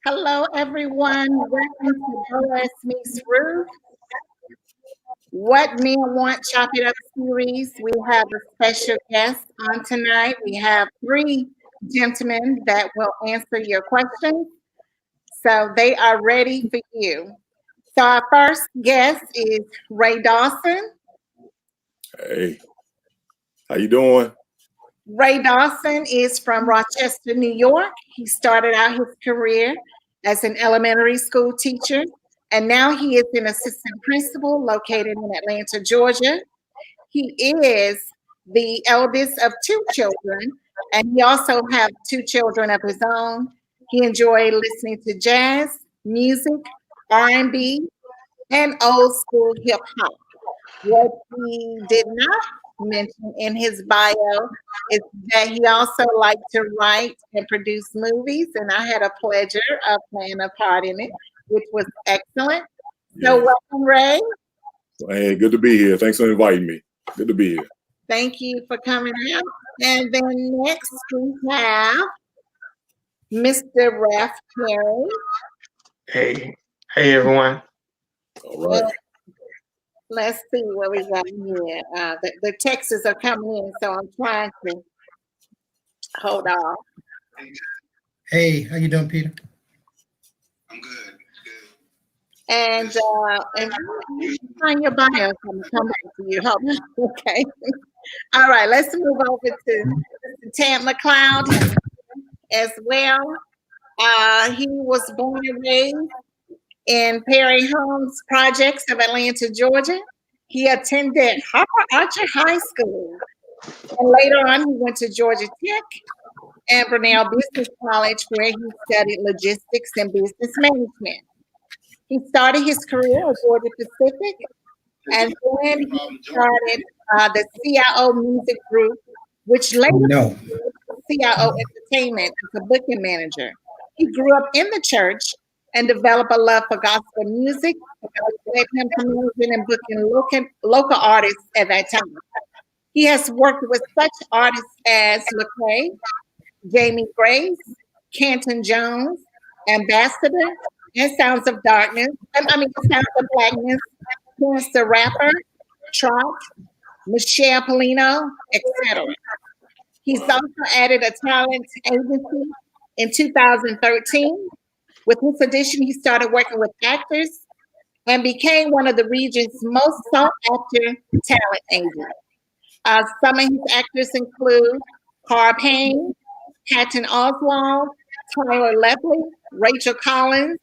Hello, everyone. Welcome to Boas Meets Ruth. What Men Want Chop It Up series. We have a special guest on tonight. We have three gentlemen that will answer your questions. So they are ready for you. So our first guest is Ray Dawson. Hey, how you doing? Ray Dawson is from Rochester, New York. He started out his career as an elementary school teacher, and now he is an assistant principal located in Atlanta, Georgia. He is the eldest of two children, and he also has two children of his own. He enjoyed listening to jazz, music, R&B, and old school hip hop. What he did not mention in his bio is that he also liked to write and produce movies, and I had a pleasure of playing a part in it, which was excellent. So, Yeah. welcome, Ray. Hey, good to be here. Thanks for inviting me. Good to be here. Thank you for coming out. And then next we have Mr. Raf Perry. Hey everyone. All right. Let's see what we got here. The texts are coming in, so I'm trying to hold on. Hey, how you doing, Peter? I'm good. And you find your bio. I'm gonna come back to you. Hold on. Okay. All right. Let's move over to Tam McLeod as well. He was born and raised in Perry Homes Projects of Atlanta, Georgia. He attended Harper Archer High School, and later on he went to Georgia Tech and Brunel Business College, where he studied logistics and business management. He started his career at Georgia Pacific, and then he started the CIO Music Group, which later No. CIO Entertainment as a booking manager. He grew up in the church and developed a love for gospel music, which led him to managing and booking local artists at that time. He has worked with such artists as Lecrae, Jamie Grace, Canton Jones, Ambassador, and Sounds of Darkness. Sounds of Blackness, Chance the Rapper, Trot, Michelle Polino, etc. He's also added a talent agency in 2013. With his addition, he started working with actors and became one of the region's most sought after talent agents. Some of his actors include Carl Payne, Patton Oswalt, Tyler Lepley, Rachel Collins,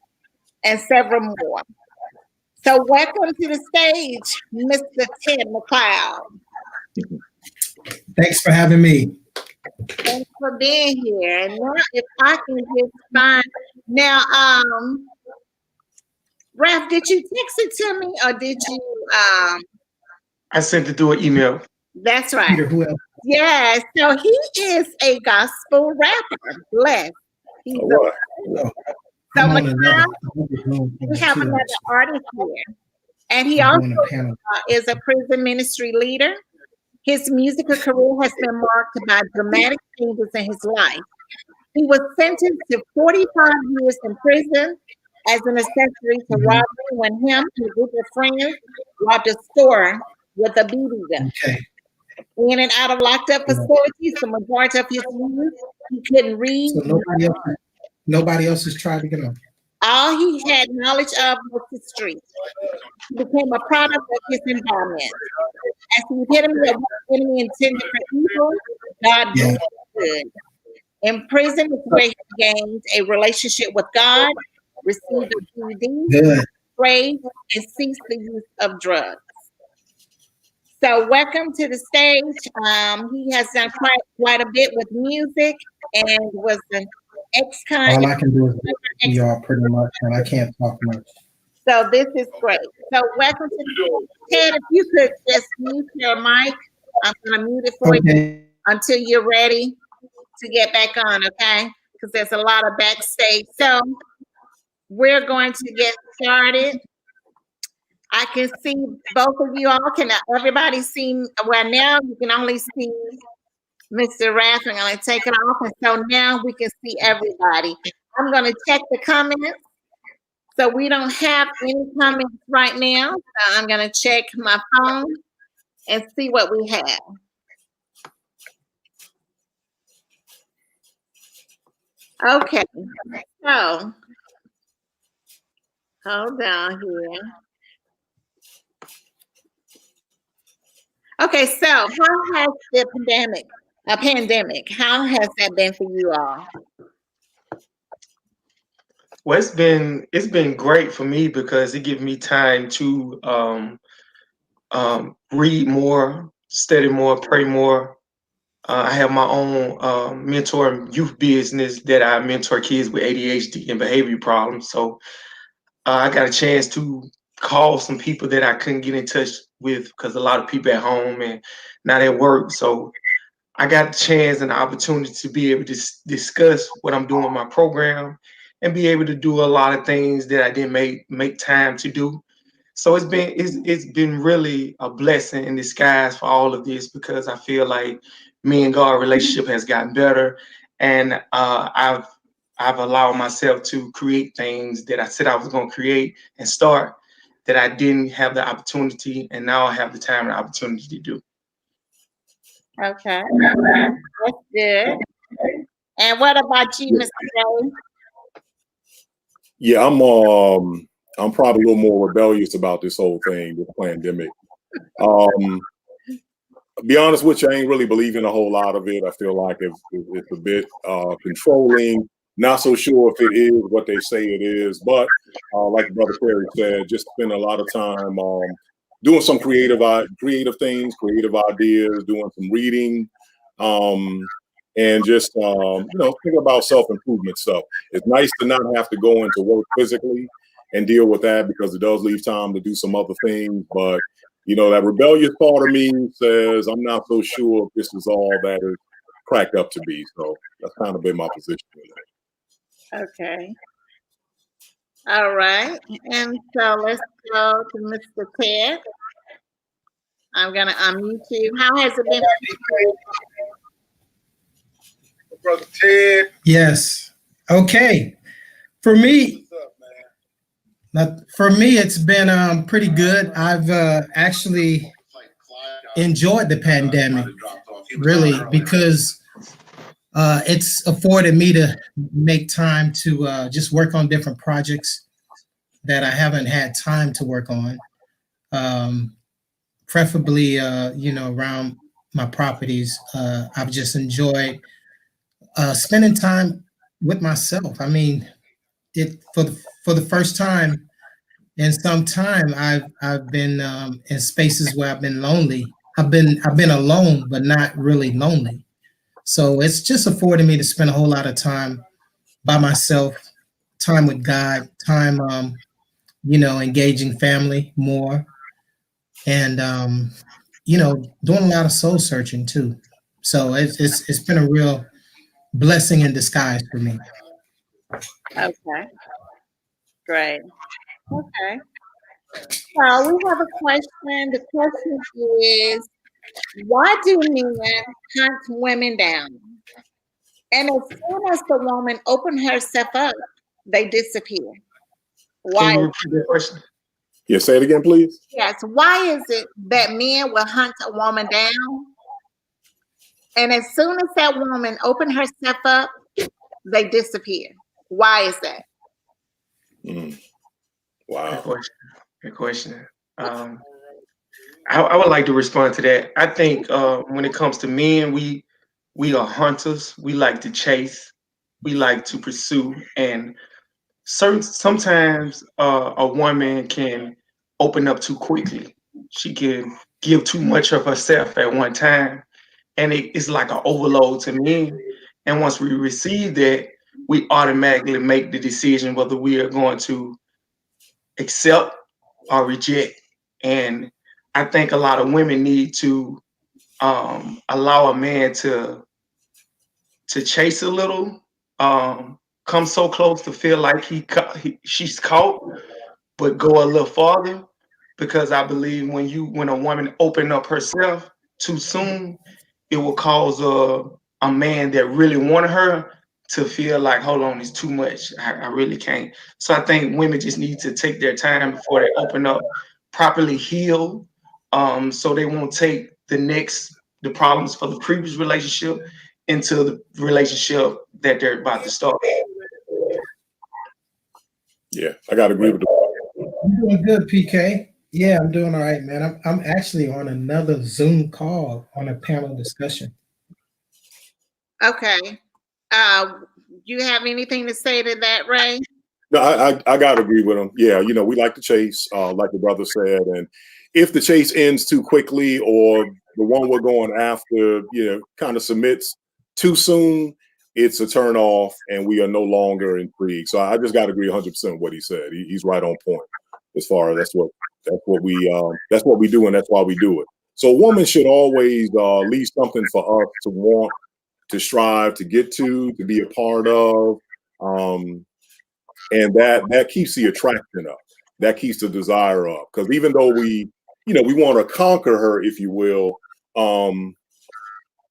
and several more. So welcome to the stage, Mr. Ted McLeod. Thanks for having me. Thanks for being here. And now if I can just find now, Ralph, did you text it to me or did you I sent it through an email. That's right. Peter, who else? Yes, so he is a gospel rapper. Bless. He's All right. No. So I'm on McLeod, another Zoom we have too. another artist here. And he I'm also doing a panel. is a prison ministry leader. His musical career has been marked by dramatic changes in his life. He was sentenced to 45 years in prison as an accessory to robbery when him and a group of friends robbed a store with a BB gun. Okay. In and out of locked up facilities, the majority of his youth, he couldn't read. So nobody else has tried to get on. All he had knowledge of was the street. He became a product of his environment. As the epitome of what the enemy intended for evil, God did good. In prison is where he gained a relationship with God, received a GED, Good. prayed, and ceased the use of drugs. So welcome to the stage. He has done quite a bit with music and was an ex-con. All I can do is listen to y'all pretty much, and I can't talk much. So this is great. So welcome to the Ted, if you could just mute your mic. I'm gonna mute it for you until you're ready to get back on, okay? Because there's a lot of backstage. So we're going to get started. I can see both of you all. Can everybody see? Well, now you can only see Mr. Rath. I'm going to take it off. And so now we can see everybody. I'm going to check the comments. So we don't have any comments right now. So I'm going to check my phone and see what we have. Okay. So hold on here. Okay, so how has the pandemic, how has that been for you all? Well, it's been great for me because it gives me time to read more, study more, pray more. I have my own mentor youth business that I mentor kids with ADHD and behavior problems. So I got a chance to call some people that I couldn't get in touch with because a lot of people at home and not at work. So I got the chance and the opportunity to be able to discuss what I'm doing in my program and be able to do a lot of things that I didn't make time to do. So it's been really a blessing in disguise for all of this because I feel like me and God relationship has gotten better, and I've allowed myself to create things that I said I was going to create and start that I didn't have the opportunity, and now I have the time and the opportunity to do. Okay, that's good. And what about you, Mr. J? Yeah, I'm probably a little more rebellious about this whole thing, this pandemic. Um, be honest with you, I ain't really believing a whole lot of it. I feel like it's a bit controlling. Not so sure if it is what they say it is, but like Brother Perry said, just spend a lot of time doing some creative things, creative ideas, doing some reading, um, and just think about self improvement stuff. It's nice to not have to go into work physically and deal with that because it does leave time to do some other things, but that rebellious part of me says I'm not so sure if this is all that is cracked up to be. So that's kind of been my position. Okay. All right. And so let's go to Mr. Ted. I'm going to unmute you. How has it been? Brother Ted. Yes. Okay. For me, it's been pretty good. I've actually enjoyed the pandemic, really, because it's afforded me to make time to just work on different projects that I haven't had time to work on. Preferably, around my properties. I've just enjoyed spending time with myself. I mean, it for the first time in some time, I've been in spaces where I've been lonely. I've been alone, but not really lonely. So it's just afforded me to spend a whole lot of time by myself, time with God, time engaging family more, and doing a lot of soul searching too. So it's been a real blessing in disguise for me. Okay. Great. Okay. So we have a question. The question is, why do men hunt women down? And as soon as the woman opens herself up, they disappear. Can Why? you repeat that question? Yeah, say it again, please. Yes. Why is it that men will hunt a woman down? And as soon as that woman opens herself up, they disappear. Why is that? Mm, Good wow. question. Good question. Um, I would like to respond to that. I think when it comes to men, we are hunters. We like to chase. We like to pursue, and sometimes a woman can open up too quickly. She can give too much of herself at one time, and it's like an overload to men. And once we receive that, we automatically make the decision whether we are going to accept or reject. And I think a lot of women need to allow a man to chase a little, come so close to feel like she's caught, but go a little farther. Because I believe when a woman open up herself too soon, it will cause a man that really wanted her to feel like, hold on, it's too much. I really can't. So I think women just need to take their time before they open up, properly heal, so they won't take the problems for the previous relationship into the relationship that they're about to start. Yeah, I got to agree with I'm doing good, PK. Yeah, I'm doing all right, man. I'm actually on another Zoom call on a panel discussion. Okay. You have anything to say to that, Ray? No, I got to agree with him. Yeah, we like to chase, like the brother said, and if the chase ends too quickly or the one we're going after, kind of submits too soon, it's a turn off, and we are no longer intrigued. So I just got to agree 100% with what he said. He's right on point as far as that's what we do, and that's why we do it. So a woman should always leave something for us to want, to strive, to get to be a part of. And that keeps the attraction up. That keeps the desire up. Because even though we want to conquer her, if you will,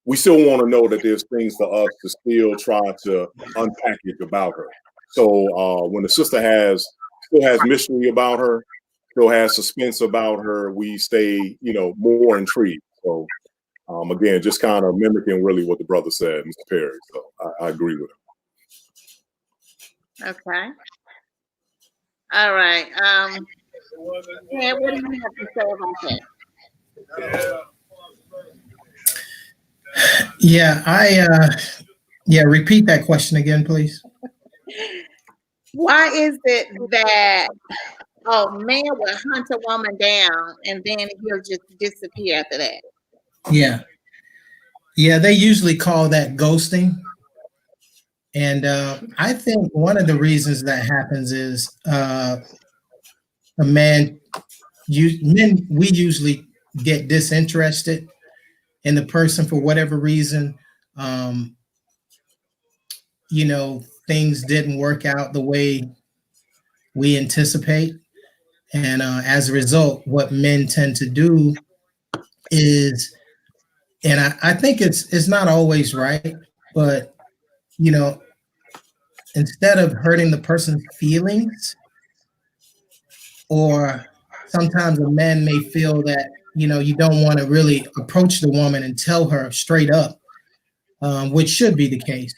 we still want to know that there's things for us to still try to unpackage about her. So when the sister still has mystery about her, still has suspense about her, we stay, more intrigued. So again, just kind of mimicking really what the brother said, Mr. Perry. So I agree with him. Okay. All right. Yeah, what do you have to say about that? Yeah, repeat that question again, please. Why is it that man will hunt a woman down and then he'll just disappear after that? Yeah, they usually call that ghosting. And I think one of the reasons that happens is men, we usually get disinterested in the person for whatever reason. Things didn't work out the way we anticipate. And as a result, what men tend to do is, and I think it's not always right, but instead of hurting the person's feelings, or sometimes a man may feel that you don't want to really approach the woman and tell her straight up, which should be the case,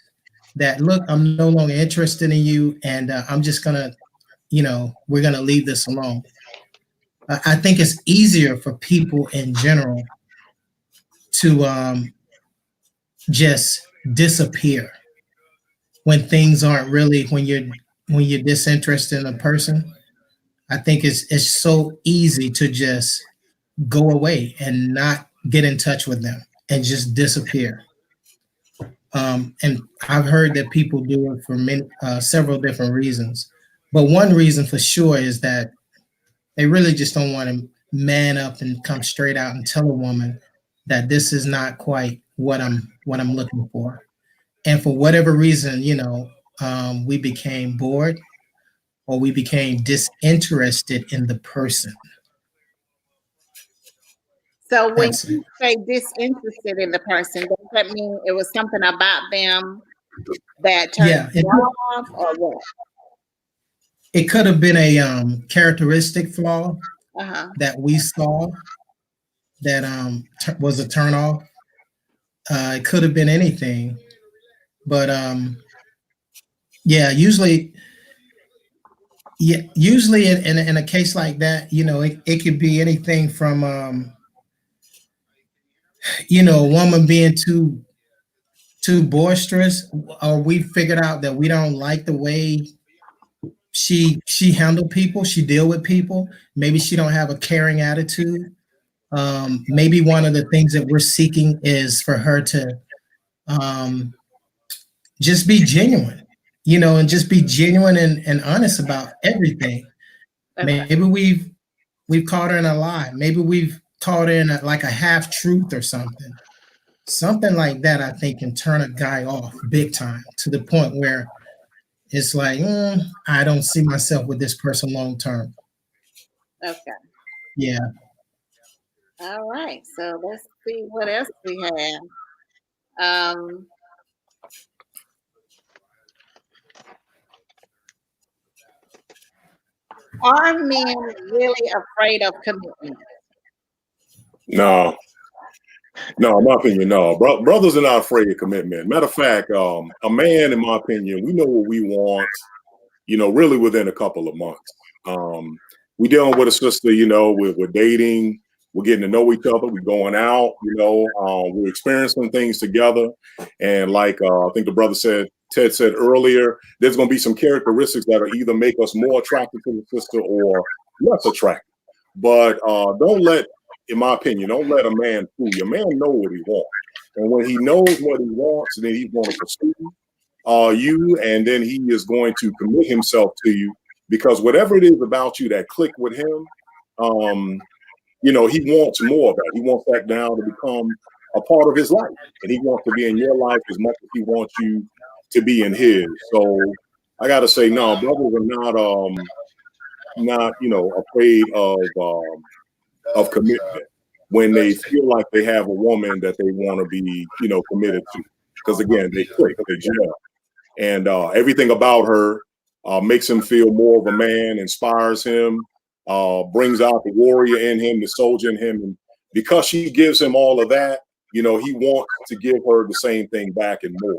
that look, I'm no longer interested in you, and I'm just gonna, we're gonna leave this alone. I think it's easier for people in general to just disappear when things aren't really, when you're disinterested in a person. I think it's so easy to just go away and not get in touch with them and just disappear. And I've heard that people do it for several different reasons. But one reason for sure is that they really just don't want to man up and come straight out and tell a woman that this is not quite what I'm looking for. And for whatever reason, we became bored or we became disinterested in the person. So when you say disinterested in the person, does that mean it was something about them that turned you off, or what? It could have been a characteristic flaw that we saw that was a turnoff. It could have been anything, but usually in a case like that, it could be anything from a woman being too boisterous, or we figured out that we don't like the way she handle people, she deal with people. Maybe she don't have a caring attitude. Maybe one of the things that we're seeking is for her to just be genuine, and just be genuine and honest about everything. Okay. Maybe we've caught her in a lie. Maybe we've caught her in like a half truth or something. Something like that, I think, can turn a guy off big time, to the point where it's like, I don't see myself with this person long term. Okay. Yeah. All right. So let's see what else we have. Are men really afraid of commitment? No, no, in my opinion, no. Brothers are not afraid of commitment. Matter of fact, a man, in my opinion, we know what we want, really within a couple of months. We dealing with a sister, we're dating, we're getting to know each other, we're going out, we're experiencing things together. And like I think the brother Ted said earlier, there's going to be some characteristics that are either make us more attracted to the sister or less attracted. But in my opinion, don't let a man fool you. A man know what he wants. And when he knows what he wants, then he's going to pursue you, and then he is going to commit himself to you, because whatever it is about you that click with him, he wants more of that. He wants that now to become a part of his life, and he wants to be in your life as much as he wants you to be in his. So I got to say, no, brothers are not afraid of commitment when they feel like they have a woman that they want to be committed to, because again, they click, they gel. And everything about her makes him feel more of a man, inspires him, brings out the warrior in him, the soldier in him. And because she gives him all of that, he wants to give her the same thing back and more.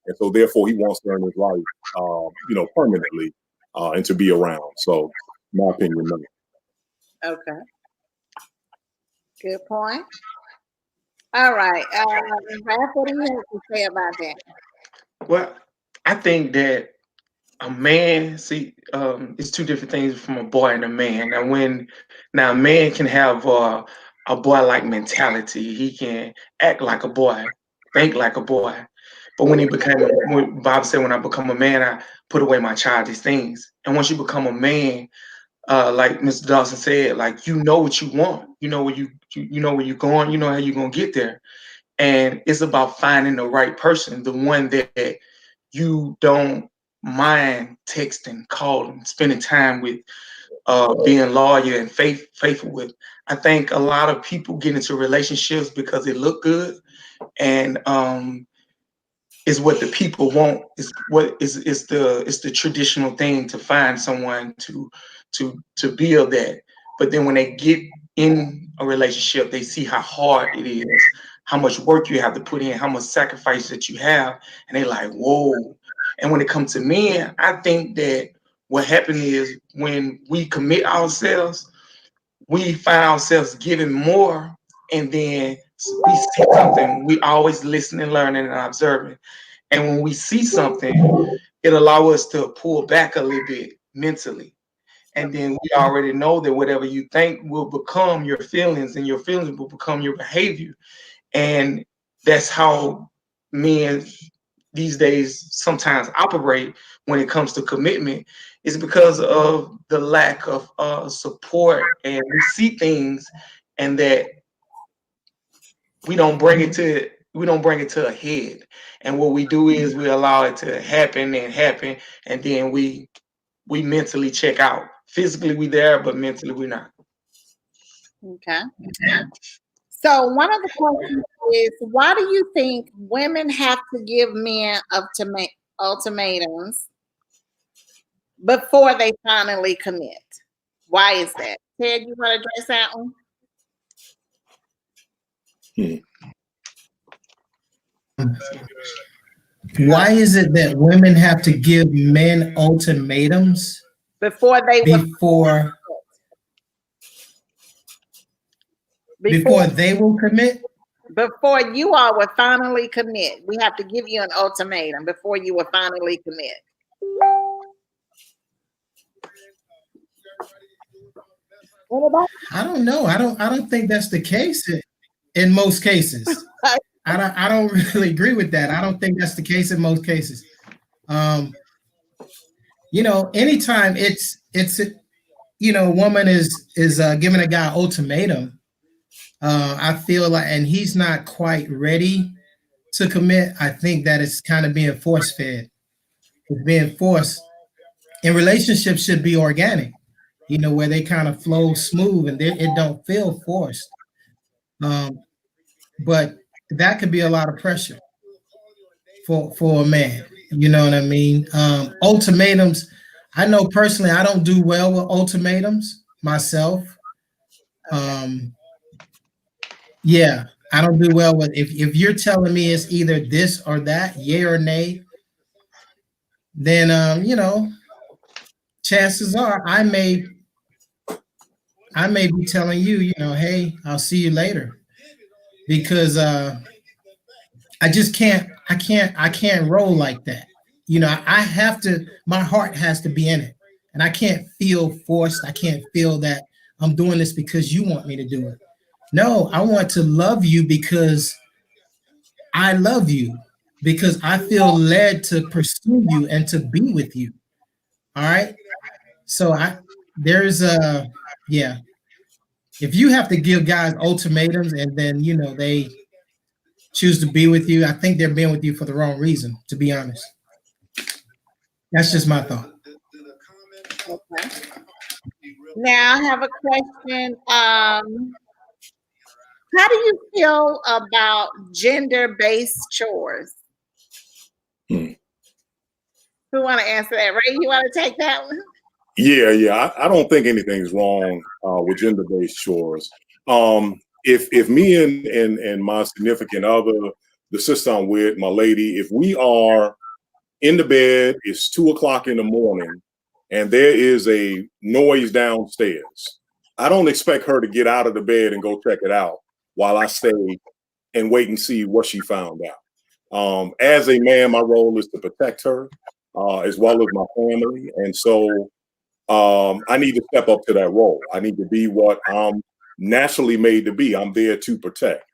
And so therefore he wants her in his life, permanently, and to be around. So my opinion, no. Okay. Good point. All right. Raph, what do you have to say about that? Well, I think that a man, it's two different things from a boy and a man. Now a man can have a boy-like mentality. He can act like a boy, think like a boy. But when Bob said, when I become a man, I put away my childish things. And once you become a man, like Mr. Dawson said, like, you know what you want, you know where you know where you're going, you know how you're gonna get there. And it's about finding the right person, the one that you don't mind texting, calling, spending time with, being loyal and faithful with. I think a lot of people get into relationships because they look good, and is what the people want. Is what is the traditional thing to find someone to build that. But then when they get in a relationship, they see how hard it is, how much work you have to put in, how much sacrifice that you have, and they like, whoa. And when it comes to men, I think that what happened is when we commit ourselves, we find ourselves giving more, and then we see something. We always listening, learning, and observing. And when we see something, it allows us to pull back a little bit mentally. And then we already know that whatever you think will become your feelings, and your feelings will become your behavior. And that's how men these days sometimes operate when it comes to commitment, is because of the lack of support. And we see things, and that we don't bring it to a head. And what we do is we allow it to happen and happen, and then we mentally check out. Physically we there, but mentally we're not. Okay. So one of the questions is, why do you think women have to give men ultimatums before they finally commit? Why is that? Ted, you want to address that one? Why is it that women have to give men ultimatums Before they before they will commit? Before you all will finally commit, we have to give you an ultimatum before you will finally commit. I don't know. I don't think that's the case in most cases. I don't really agree with that. I don't think that's the case in most cases. Anytime it's a woman is giving a guy ultimatum, I feel like, and he's not quite ready to commit, I think that it's kind of being force fed. It's being forced. And relationships should be organic, where they kind of flow smooth and it don't feel forced. But that could be a lot of pressure for a man. You know what I mean? Ultimatums, I know personally I don't do well with ultimatums myself. Yeah, I don't do well with if you're telling me it's either this or that, yay or nay, then chances are I may be telling you, hey, I'll see you later because I can't roll like that. I have to, my heart has to be in it. And I can't feel forced. I can't feel that I'm doing this because you want me to do it. No, I want to love you because I love you, because I feel led to pursue you and to be with you. All right. So there's yeah. If you have to give guys ultimatums and then they choose to be with you, I think they're being with you for the wrong reason, to be honest. That's just my thought. Okay. Now I have a question. How do you feel about gender-based chores? Hmm. Who want to answer that? Ray, you want to take that one? Yeah. I don't think anything's wrong with gender-based chores. If me and my significant other, the sister I'm with, my lady, if we are in the bed, it's 2 o'clock in the morning, and there is a noise downstairs, I don't expect her to get out of the bed and go check it out while I stay and wait and see what she found out. As a man, my role is to protect her as well as my family, and so I need to step up to that role. I need to be what I'm naturally made to be. I'm there to protect.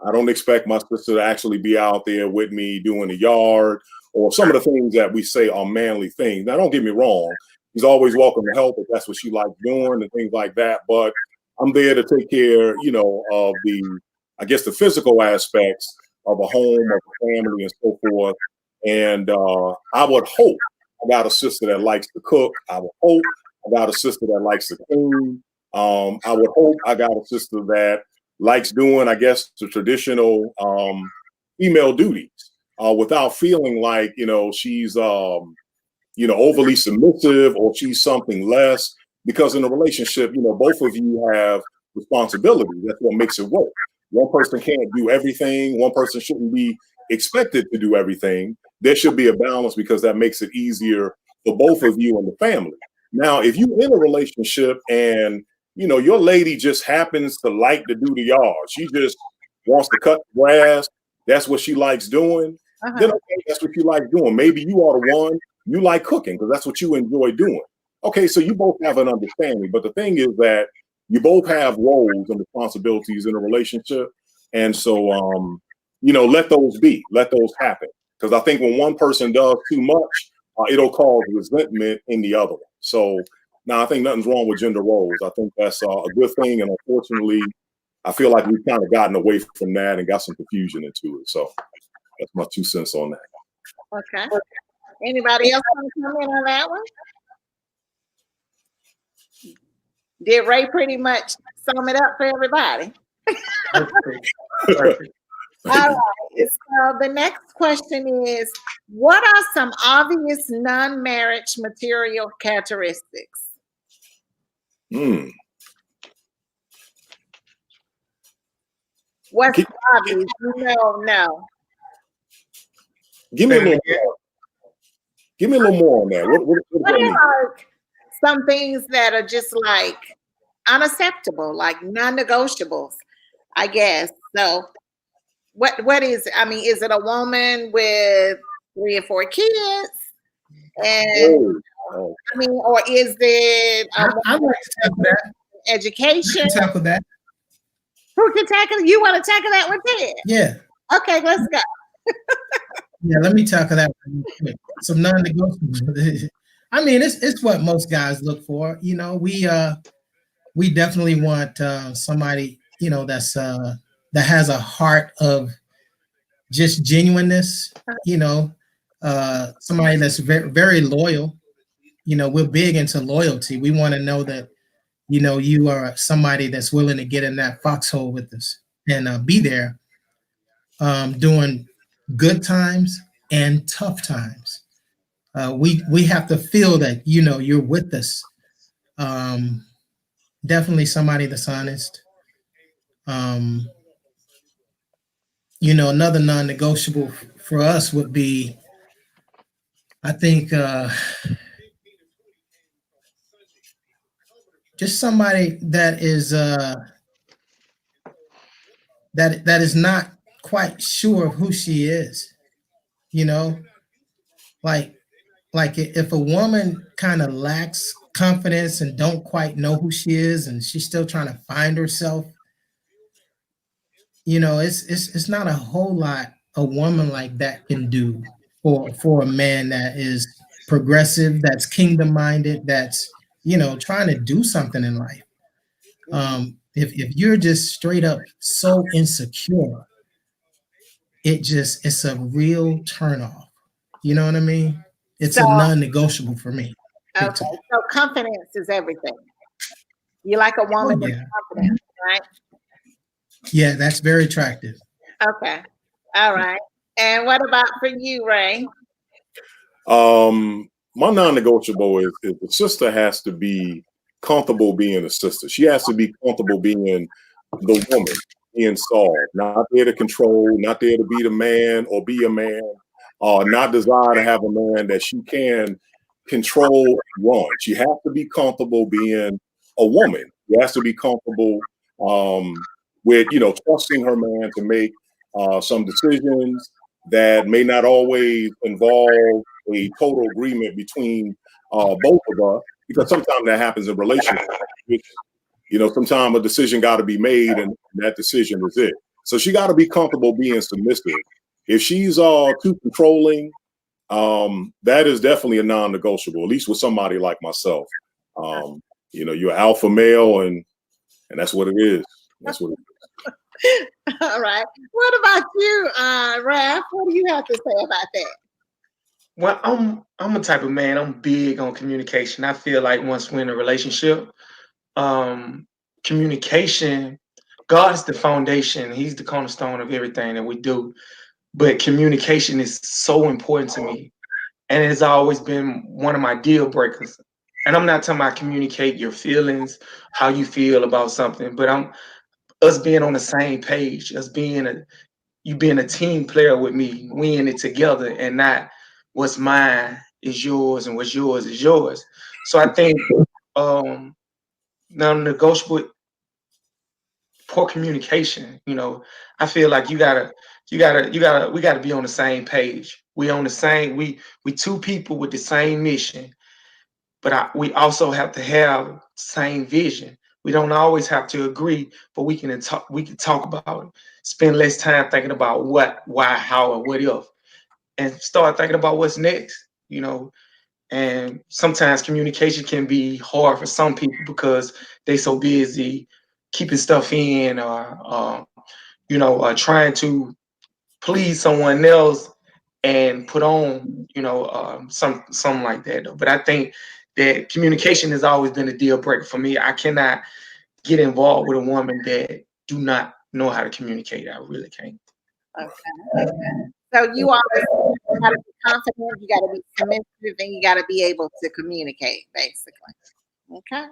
I don't expect my sister to actually be out there with me doing the yard or some of the things that we say are manly things. Now, don't get me wrong. She's always welcome to help if that's what she likes doing and things like that. But I'm there to take care, of I guess, the physical aspects of a home, of a family, and so forth. And I would hope I got a sister that likes to cook. I would hope I got a sister that likes to clean. I would hope I got a sister that likes doing, I guess, the traditional female duties without feeling like, she's, overly submissive or she's something less. Because in a relationship, both of you have responsibility. That's what makes it work. One person can't do everything. One person shouldn't be expected to do everything. There should be a balance because that makes it easier for both of you and the family. Now, if you're in a relationship and your lady just happens to like to do the yard, she just wants to cut the grass, that's what she likes doing, then okay, that's what you like doing. Maybe you are the one, you like cooking because that's what you enjoy doing. Okay, so you both have an understanding. But the thing is that you both have roles and responsibilities in a relationship. And so let those be, let those happen. Because I think when one person does too much, it'll cause resentment in the other one. So now I think nothing's wrong with gender roles. I think that's a good thing. And unfortunately, I feel like we've kind of gotten away from that and got some confusion into it. So that's my 2 cents on that. Okay. Anybody else want to comment on that one? Did Ray pretty much sum it up for everybody? Perfect. All right. So the next question is, what are some obvious non-marriage material characteristics? What's obvious? No. Give me a little more. Give me a little more on that. What are like some things that are just like unacceptable, like non-negotiables, I guess. So what is it? I mean, is it a woman with 3 or 4 kids? And I mean, or is it I like to tackle that. Education? Tackle that. Who can tackle it? You want to tackle that one, Ted? Yeah. Okay, let's go. Yeah, let me tackle that one quick. Some non-negotiables. I mean, it's what most guys look for. We definitely want somebody that's that has a heart of just genuineness. Somebody that's very, very loyal. We're big into loyalty. We want to know that you are somebody that's willing to get in that foxhole with us and be there during good times and tough times. We have to feel that, you know, you're with us. Um, Definitely somebody that's honest. Um, you know, another non-negotiable for us would be, I think, just somebody that is that is not quite sure of who she is. You know, like if a woman kind of lacks confidence and don't quite know who she is, and she's still trying to find herself, you know, it's not a whole lot a woman like that can do for a man that is progressive, that's kingdom minded, that's, you know, trying to do something in life. If you're just straight up so insecure, it's a real turnoff. You know what I mean? It's So, a non-negotiable for me. okay, Big time. so confidence is everything. You like a Oh woman that's yeah, confident, right? yeah, that's very attractive. Okay. All right. And what about for you, Ray? My non-negotiable is the sister has to be comfortable being a sister. She has to be comfortable being the woman, being Saul, not there to control, not there to be the man or be a man, not desire to have a man that she can control and run. She has to be comfortable being a woman. She has to be comfortable with, you know, trusting her man to make some decisions that may not always involve a total agreement between both of us, because sometimes that happens in relationships. You know, sometimes a decision got to be made, and that decision is it. So she got to be comfortable being submissive. If she's too controlling, that is definitely a non-negotiable. At least with somebody like myself. You know, you're an alpha male, and that's what it is. That's what it is. All right. What about you, Raph? What do you have to say about that? Well, I'm a type of man. I'm big on communication. I feel like once we're in a relationship, um, communication, God is the foundation. He's the cornerstone of everything that we do. But communication is so important to me, and it has always been one of my deal breakers. And I'm not talking about communicate your feelings, how you feel about something, but I'm us being on the same page, us being a you being a team player with me, we in it together, and not what's mine is yours and what's yours is yours. So I think um non-negotiable poor communication. You know, I feel like we gotta be on the same page. We on the same we two people with the same mission, but we also have to have the same vision. We don't always have to agree, but we can talk about it. Spend less time thinking about what, why, how, and what if, and start thinking about what's next. You know, and sometimes communication can be hard for some people because they so busy keeping stuff in, or trying to please someone else and put on, something like that. Though. But I think that communication has always been a deal breaker for me. I cannot get involved with a woman that do not know how to communicate. I really can't. Okay. So you always got to be confident, you got to be submissive, and you got to be able to communicate, basically. Okay.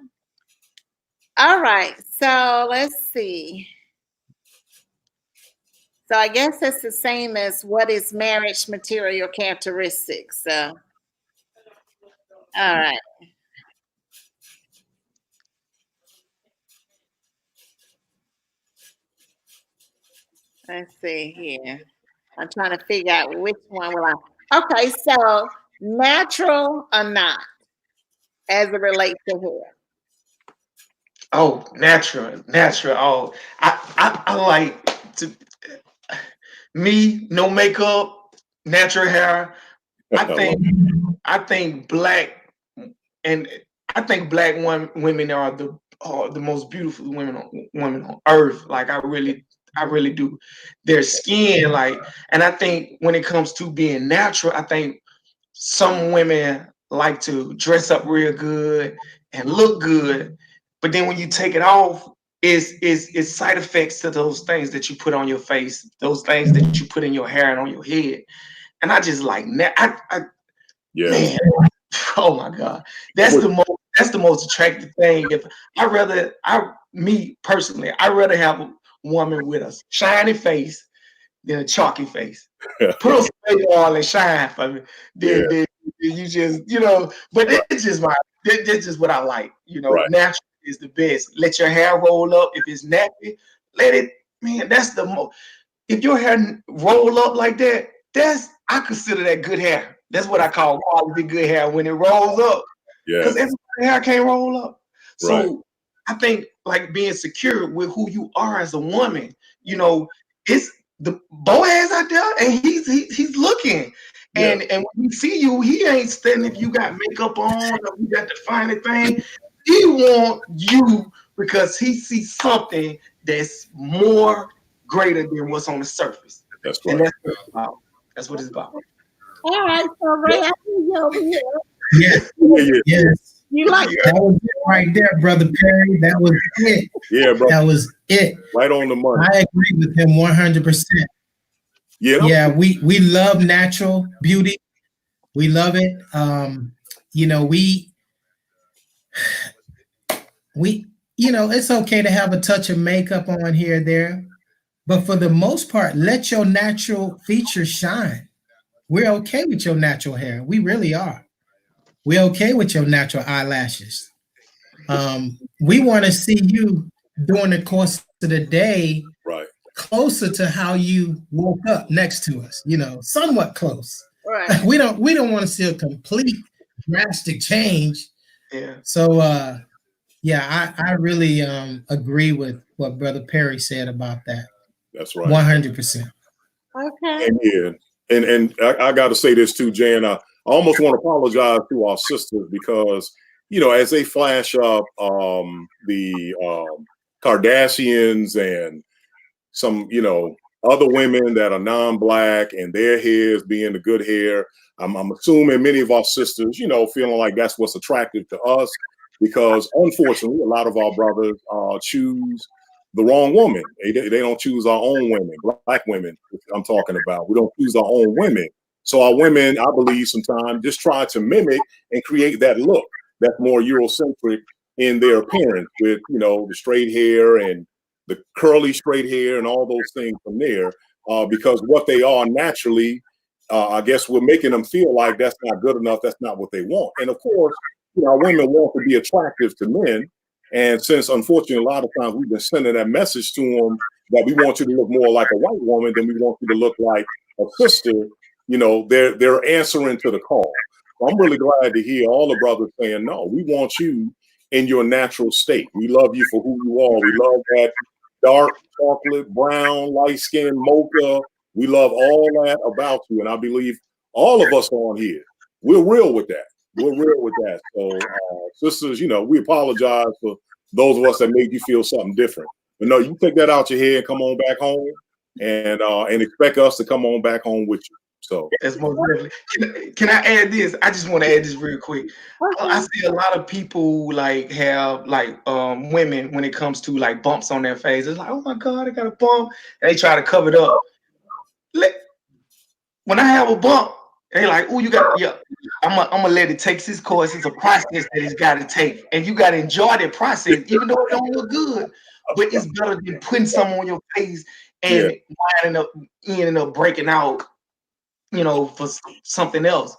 All right. So let's see. So I guess it's the same as what is marriage material characteristics. So, all right. Let's see here. I'm trying to figure out which one will I. Okay. So natural or not as it relates to hair. Oh, natural, natural. Oh, I like to me, no makeup, natural hair. I think I think black and I think black women are the most beautiful women on earth. Like I really do. Their skin, like, and I think when it comes to being natural, I think some women like to dress up real good and look good, but then when you take it off, it's side effects to those things that you put on your face, those things that you put in your hair and on your head. And I just like Yeah. Man, oh my God, that's the most attractive thing. If me personally, I rather have a woman with a shiny face than a chalky face. Put on some makeup on and shine for me. Yeah. Then you just, but it's just that's just what I like. Right. Natural is the best. Let your hair roll up. If it's nappy, let it, man, that's the most. If your hair roll up like that, I consider that good hair. That's what I call quality good hair when it rolls up. Yeah. Because everybody's hair can't roll up. So Right. I think like being secure with who you are as a woman, it's the Boaz out there and he's looking. Yeah. And when he see you, he ain't standing if you got makeup on or you got the fine thing. He want you because he sees something that's more greater than what's on the surface. That's And right. that's what it's about. That's what it's about. All right, so Ray, I see you over here. Yes, Yeah. yes. You like That was it right there, Brother Perry. That was it. Yeah, bro. That was it. Right on the money. I agree with him 100%. Yeah. Yeah, we love natural beauty. We love it. It's okay to have a touch of makeup on here or there, but for the most part, let your natural features shine. We're okay with your natural hair. We really are. We're okay with your natural eyelashes. We want to see you during the course of the day Right. closer to how you woke up next to us, somewhat close. right? We don't want to see a complete drastic change. Yeah. So I really agree with what Brother Perry said about that. That's right. 100%. Okay. And yeah. And I got to say this too, Jan. I almost want to apologize to our sisters because, as they flash up the Kardashians and some, other women that are non-black and their hair is being the good hair, I'm assuming many of our sisters, feeling like that's what's attractive to us because unfortunately, a lot of our brothers choose the wrong woman. They don't choose our own women, black women, I'm talking about. We don't choose our own women. So our women, I believe, sometimes just try to mimic and create that look that's more Eurocentric in their appearance with, the straight hair and the curly straight hair and all those things from there. Because what they are naturally, I guess we're making them feel like that's not good enough. That's not what they want. And of course, our women want to be attractive to men. And since, unfortunately, a lot of times we've been sending that message to them that we want you to look more like a white woman than we want you to look like a sister, they're answering to the call. So I'm really glad to hear all the brothers saying, no, we want you in your natural state. We love you for who you are. We love that dark chocolate, brown, light skin, mocha. We love all that about you. And I believe all of us on here, we're real with that. We're real with that. So, sisters, we apologize for those of us that made you feel something different. But no, you take that out your head and come on back home and expect us to come on back home with you. So that's most definitely. Can I add this? I just want to add this real quick. I see a lot of people like have like women when it comes to like bumps on their face. It's like, oh my God, I got a bump. And they try to cover it up. When I have a bump, they like, oh, you got, yeah, I'm gonna let it take its course. It's a process that it's got to take, and you got to enjoy that process, even though it don't look good. But it's better than putting something on your face and ending up breaking out, for something else.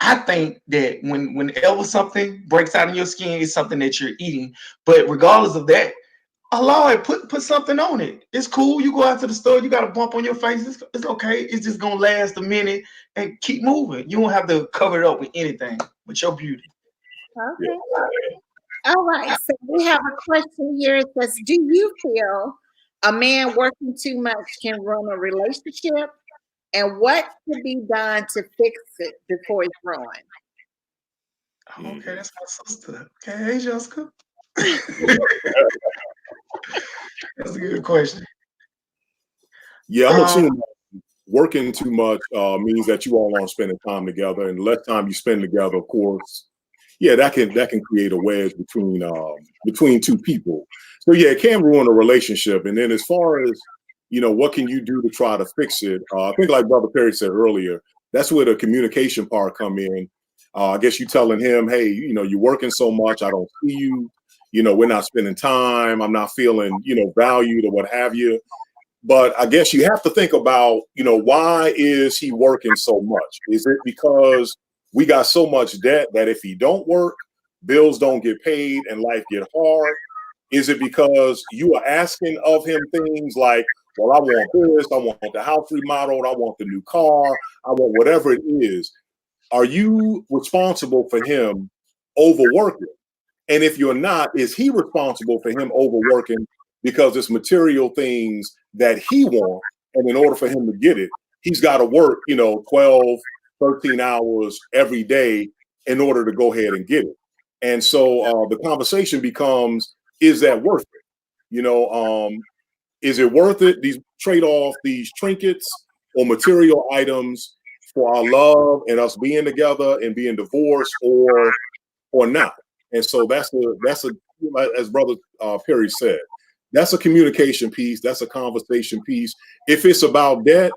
I think that whenever something breaks out in your skin, it's something that you're eating. But regardless of that, allow it. Put something on it. It's cool. You go out to the store, you got a bump on your face. It's okay. It's just gonna last a minute and keep moving. You don't have to cover it up with anything but your beauty. Okay. All right. So we have a question here. It says, do you feel a man working too much can ruin a relationship? And what could be done to fix it before it's ruined? Okay, that's my sister. Okay, hey Jessica. That's a good question. Yeah, I'm assuming working too much means that you all aren't spending time together, and the less time you spend together, of course, yeah, that can create a wedge between two people. So yeah, it can ruin a relationship. And then as far as what can you do to try to fix it? I think like Brother Perry said earlier, that's where the communication part come in. I guess you telling him, hey, you're working so much, I don't see you. We're not spending time. I'm not feeling, valued or what have you. But I guess you have to think about, why is he working so much? Is it because we got so much debt that if he don't work, bills don't get paid and life get hard? Is it because you are asking of him things like, well, I want this, I want the house remodeled, I want the new car, I want whatever it is. Are you responsible for him overworking? And if you're not, is he responsible for him overworking because it's material things that he wants? And in order for him to get it, he's got to work, 12, 13 hours every day in order to go ahead and get it. And so the conversation becomes, is that worth it? Is it worth it? These trade off these trinkets or material items for our love and us being together and being divorced or not. And so that's a as Brother Perry said, that's a communication piece. That's a conversation piece. If it's about debt,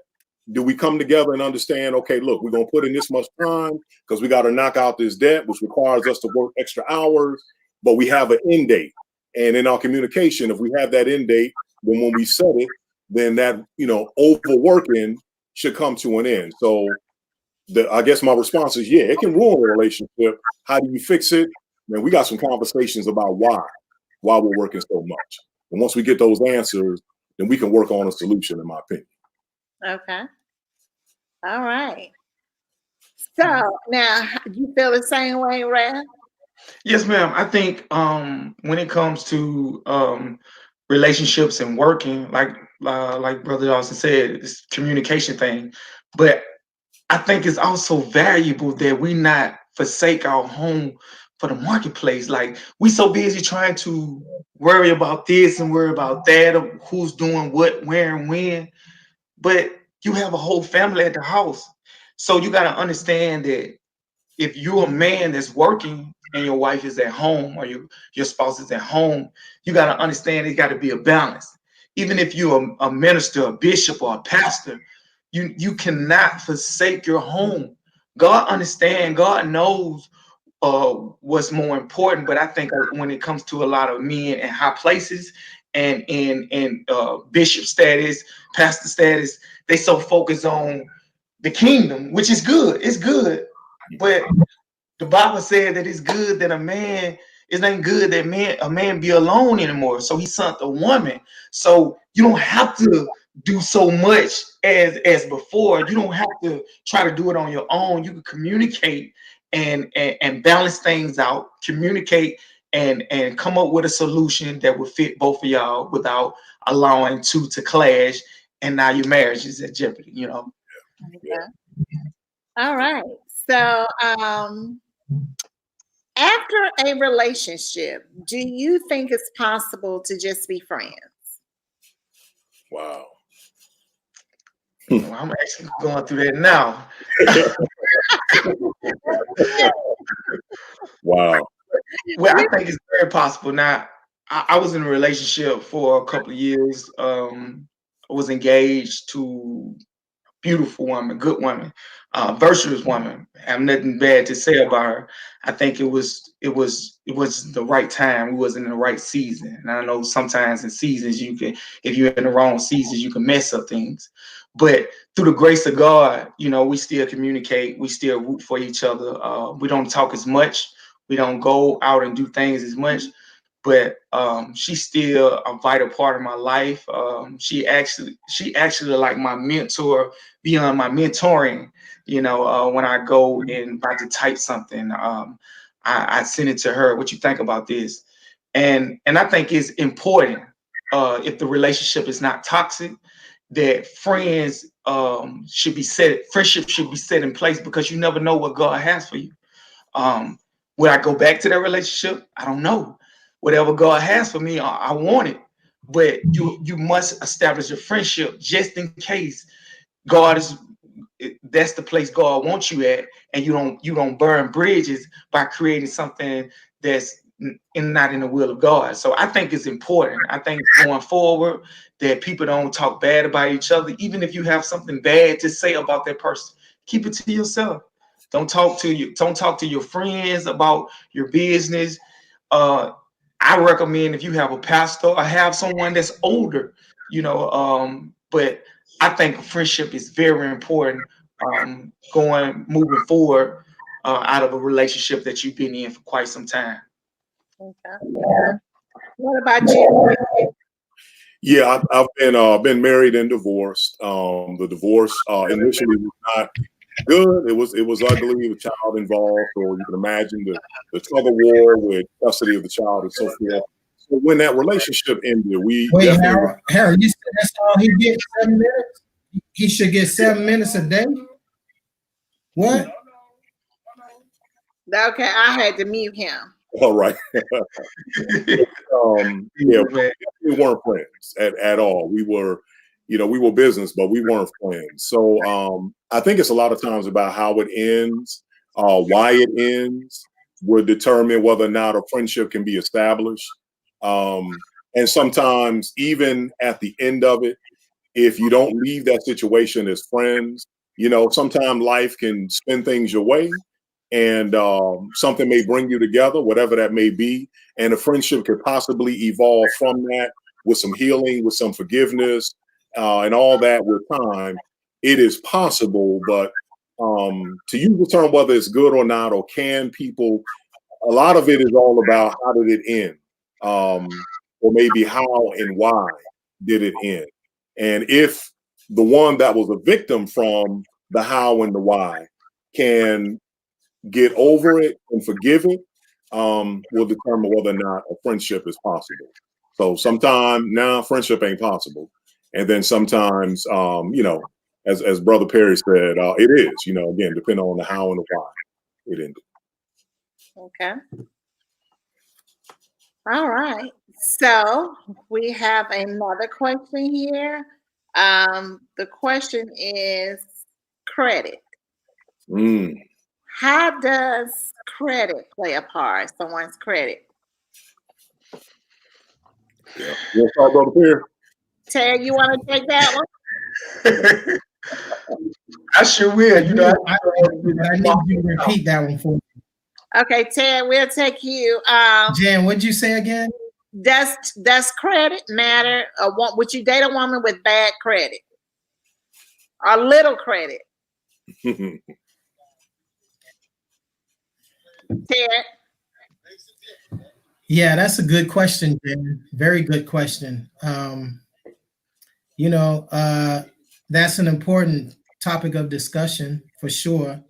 do we come together and understand, okay, look, we're going to put in this much time because we got to knock out this debt, which requires us to work extra hours, but we have an end date. And in our communication, if we have that end date, then when we set it, then that, overworking should come to an end. So I guess my response is, yeah, it can ruin a relationship. How do you fix it? Man, we got some conversations about why we're working so much. And once we get those answers, then we can work on a solution, in my opinion. Okay. All right. So now you feel the same way, Rad? Yes, ma'am. I think when it comes to relationships and working, like Brother Dawson said, it's communication thing. But I think it's also valuable that we not forsake our home for the marketplace. Like we so busy trying to worry about this and worry about that, of who's doing what, where, and when. But you have a whole family at the house, so you got to understand that if you're a man that's working and your wife is at home or your spouse is at home, you got to understand it got to be a balance. Even if you're a minister, a bishop, or a pastor, you cannot forsake your home. God understand, God knows what's more important. But I think when it comes to a lot of men in high places and in bishop status, pastor status, they so focused on the kingdom, which is good. It's good. But the Bible said that it's good that it ain't good that a man be alone anymore. So he sent a woman. So you don't have to do so much as before. You don't have to try to do it on your own. You can communicate and balance things out, communicate and come up with a solution that will fit both of y'all without allowing two to clash. And now your marriage is at jeopardy, Okay. All right. So after a relationship, do you think it's possible to just be friends? Wow. Well, I'm actually going through that now. Wow. Well, I think it's very possible. Now, I was in a relationship for a couple of years. I was engaged to a beautiful woman, good woman, virtuous woman. I have nothing bad to say about her. I think it was the right time. We wasn't in the right season. And I know sometimes in seasons if you're in the wrong seasons, you can mess up things. But through the grace of God, we still communicate. We still root for each other. We don't talk as much. We don't go out and do things as much, but she's still a vital part of my life. She actually like my mentor beyond my mentoring. When I go and about to type something, I send it to her. What you think about this? And I think it's important if the relationship is not toxic, that friendship should be set in place, because you never know what God has for you. Would I go back to that relationship? I don't know. Whatever God has for me, I want it. But you must establish a friendship just in case that's the place God wants you at, and you don't burn bridges by creating something that's not in the will of God. So I think it's important. I think going forward that people don't talk bad about each other, even if you have something bad to say about that person. Keep it to yourself. Don't talk to your friends about your business. I recommend if you have a pastor or have someone that's older, but I think friendship is very important moving forward out of a relationship that you've been in for quite some time. Okay. What about you? Yeah, I've been married and divorced. The divorce initially was not good. It was ugly. The child involved, so you can imagine the tug of war with custody of the child and so forth. So when that relationship ended, we Wait, definitely. Harold, you said that's all he gets, 7 minutes? He should get 7 minutes a day? What? Okay, I had to mute him. All right. Yeah, we weren't friends at all. We were business, but we weren't friends. So I think it's a lot of times about how it ends, why it ends, would determine whether or not a friendship can be established. And sometimes, even at the end of it, if you don't leave that situation as friends, sometimes life can spin things your way, and something may bring you together, whatever that may be, and a friendship could possibly evolve from that with some healing, with some forgiveness, and all that with time. It is possible, but to use the term whether it's good or not, or can people, a lot of it is all about how did it end, or maybe how and why did it end, and if the one that was a victim from the how and the why can get over it and forgive it, will determine whether or not a friendship is possible. So sometimes now friendship ain't possible, and then sometimes, as Brother Perry said, it is. Again, depending on the how and the why it ended. Okay. All right. So we have another question here. The question is credit. Mm. How does credit play a part? Someone's credit. Yeah. You want to start, Brother Perry? Ted, you want to take that one? I sure will. I need you to repeat that one for me. Okay, Ted, we'll take you. Jan, what'd you say again? Does credit matter? Would you date a woman with bad credit or little credit? Ted? Yeah, that's a good question, Jan. Very good question. That's an important topic of discussion for sure.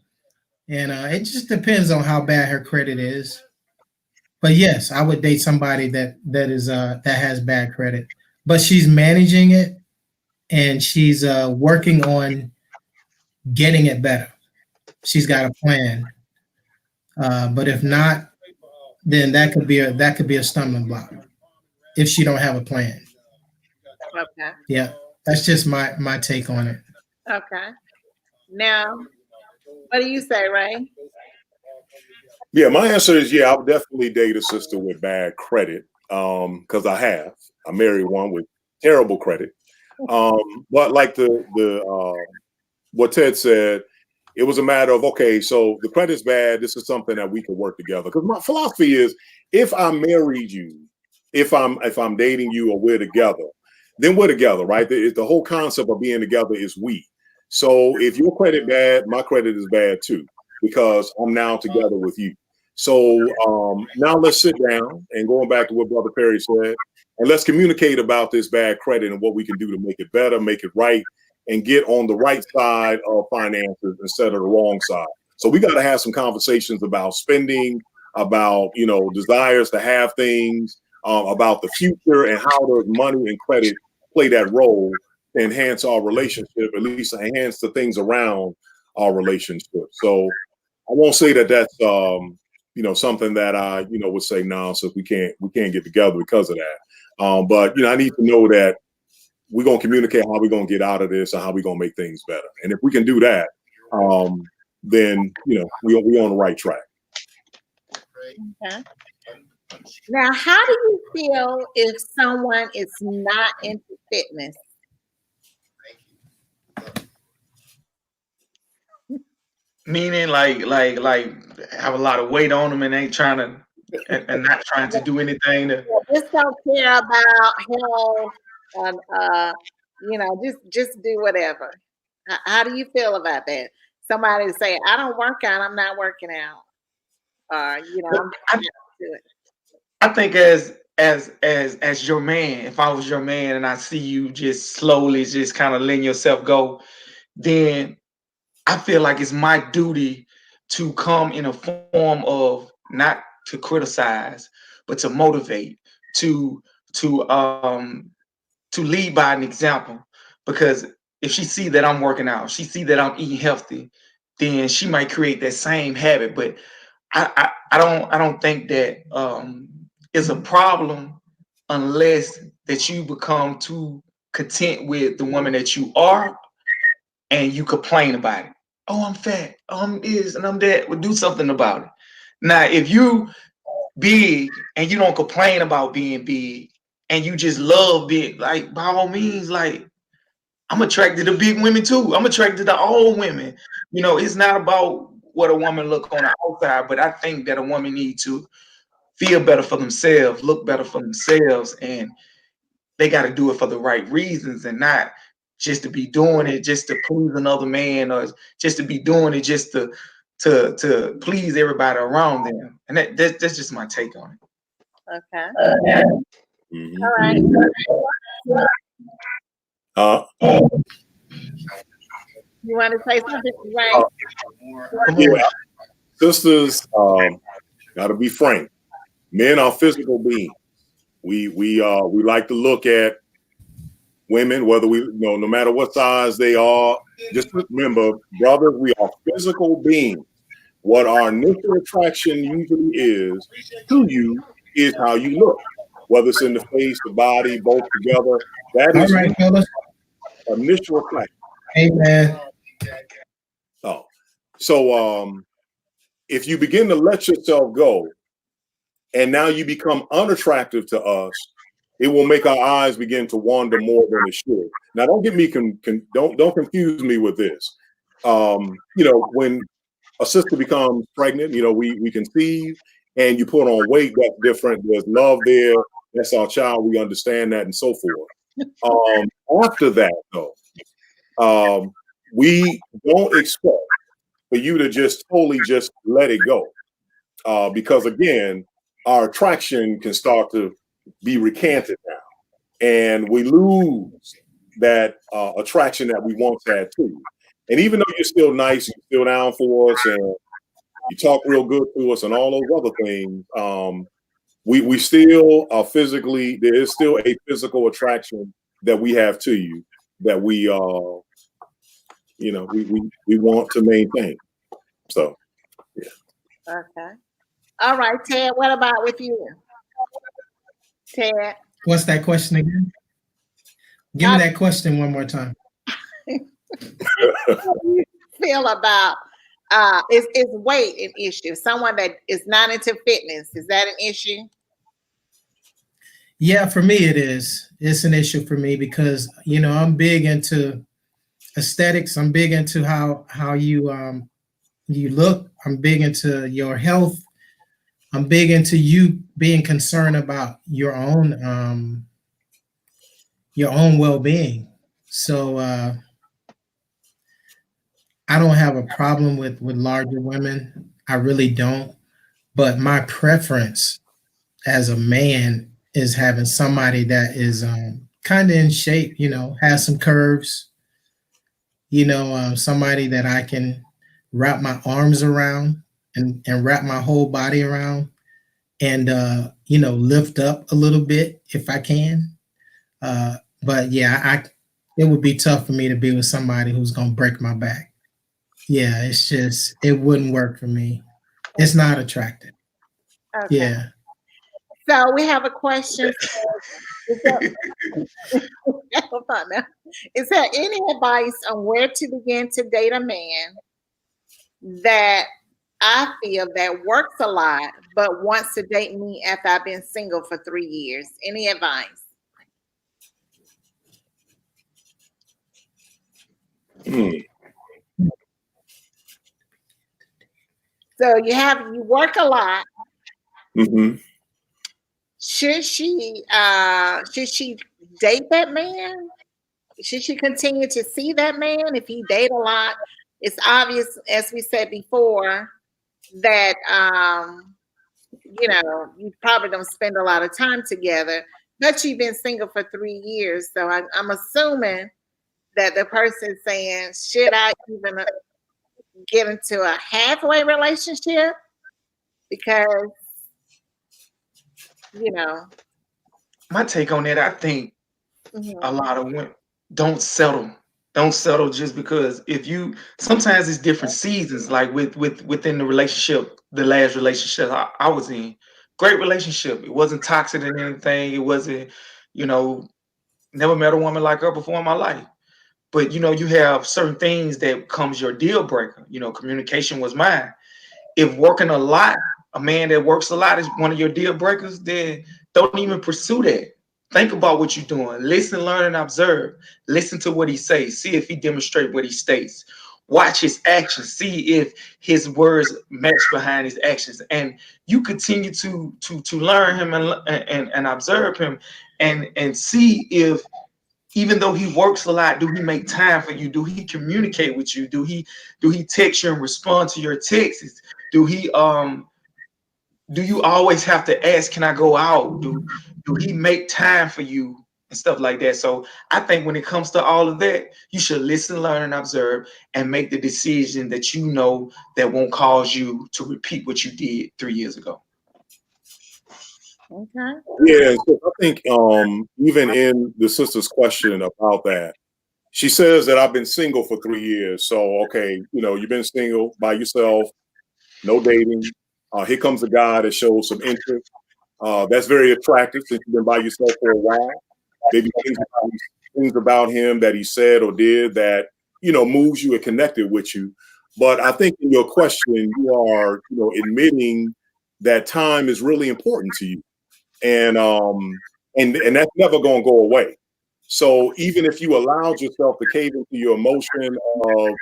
And it just depends on how bad her credit is. But yes, I would date somebody that has bad credit, but she's managing it and she's working on getting it better. She's got a plan. But if not, then that could be a stumbling block if she don't have a plan. Okay. Yeah, that's just my take on it. Okay. Now, what do you say, Ray? Yeah, my answer is I would definitely date a sister with bad credit, because I married one with terrible credit. But like what Ted said, it was a matter of, okay, so the credit's bad. This is something that we can work together. Because my philosophy is, if I married you, if I'm dating you or we're together, then we're together, right? The whole concept of being together is we. So if your credit bad, my credit is bad too, because I'm now together with you. So now let's sit down, and going back to what Brother Perry said, and let's communicate about this bad credit and what we can do to make it better, make it right, and get on the right side of finances instead of the wrong side. So we got to have some conversations about spending, about desires to have things, about the future, and how does money and credit play that role to enhance our relationship, at least enhance the things around our relationship. So I won't say that that's something that I would say no, so we can't get together because of that. But I need to know that we're gonna communicate how we're gonna get out of this and how we're gonna make things better. And if we can do that, then we on the right track. Okay. Now, how do you feel if someone is not into fitness? Meaning like have a lot of weight on them and ain't trying to and not trying to do anything to. Just don't care about health and just do whatever. How do you feel about that? Somebody say, I don't work out, I'm not working out. I'm I, to it. I think as your man, if I was your man and I see you just slowly just kind of letting yourself go, then I feel like it's my duty to come in a form of not to criticize, but to motivate, to to um to lead by an example. Because if she see that I'm working out, she see that I'm eating healthy, then she might create that same habit. But I don't think that is a problem unless that you become too content with the woman that you are and you complain about it. Oh, I'm fat. Oh, I'm this and I'm that. Well, do something about it. Now, if you big and you don't complain about being big and you just love big, like by all means, like I'm attracted to big women too. I'm attracted to all women. It's not about what a woman look on the outside, but I think that a woman needs to feel better for themselves, look better for themselves, and they got to do it for the right reasons and not just to be doing it just to please another man or just to be doing it just to please everybody around them. And that's just my take on it. Okay. Mm-hmm. All right. You want to say something, right? Yeah, sisters, got to be frank. Men are physical beings. We like to look at women, whether no matter what size they are. Just remember, brothers, we are physical beings. What our initial attraction usually is to you is how you look, whether it's in the face, the body, both together. That All is right, fellas. initial attraction. Amen. Oh, so if you begin to let yourself go, and now you become unattractive to us, it will make our eyes begin to wander more than it should. Now, don't get me don't confuse me with this. When a sister becomes pregnant, we conceive, and you put on weight. That's different. There's love there. That's our child. We understand that, and so forth. After that, though, we don't expect for you to just totally just let it go, because again, our attraction can start to be recanted now, and we lose that attraction that we once had to you. And even though you're still nice, you're still down for us, and you talk real good to us, and all those other things, we still are physically. There is still a physical attraction that we have to you that we we want to maintain. So, yeah. Okay. All right, Ted. What about with you, Ted? What's that question again? Give me that question one more time. How do you feel about is weight an issue? Someone that is not into fitness, is that an issue? Yeah, for me it is. It's an issue for me because I'm big into aesthetics. I'm big into how you look. I'm big into your health. I'm big into you being concerned about your own well-being. So I don't have a problem with larger women. I really don't. But my preference as a man is having somebody that is kind of in shape, has some curves, somebody that I can wrap my arms around and wrap my whole body around and, lift up a little bit if I can. But yeah, it would be tough for me to be with somebody who's going to break my back. Yeah, it wouldn't work for me. It's not attractive. Okay. Yeah. So we have a question. Hold on now. Is there any advice on where to begin to date a man that I feel that works a lot, but wants to date me after I've been single for 3 years? Any advice? Hmm. So you work a lot. Mm-hmm. Should she date that man? Should she continue to see that man if he date a lot? It's obvious, as we said before, that you probably don't spend a lot of time together. But you've been single for 3 years, so I'm assuming that the person's saying, should I even get into a halfway relationship? Because you know, My take on that, I think a mhm, lot of women don't settle. Don't settle just because if you sometimes it's different seasons, like within the relationship, the last relationship I was in. Great relationship. It wasn't toxic or anything. It wasn't, you know, never met a woman like her before in my life. But you have certain things that comes your deal breaker. Communication was mine. If working a lot, a man that works a lot is one of your deal breakers, then don't even pursue that. Think about what you're doing. Listen, learn, and observe. Listen to what he says. See if he demonstrates what he states. Watch his actions. See if his words match behind his actions. And you continue to learn him and observe him and see if even though he works a lot, do he make time for you? Do he communicate with you? Do he text you and respond to your texts? Do he do you always have to ask, can I go out? Do he make time for you and stuff like that? So I think when it comes to all of that, you should listen, learn, and observe and make the decision that you know that won't cause you to repeat what you did 3 years ago. okay. Yeah, so I think even in the sister's question about that, she says that I've been single for 3 years. So okay, you've been single by yourself, no dating. Here comes a guy that shows some interest. That's very attractive since you've been by yourself for a while. Maybe things about him that he said or did that moves you and connected with you. But I think in your question, you are admitting that time is really important to you, and that's never going to go away. So even if you allowed yourself to cave into your emotion of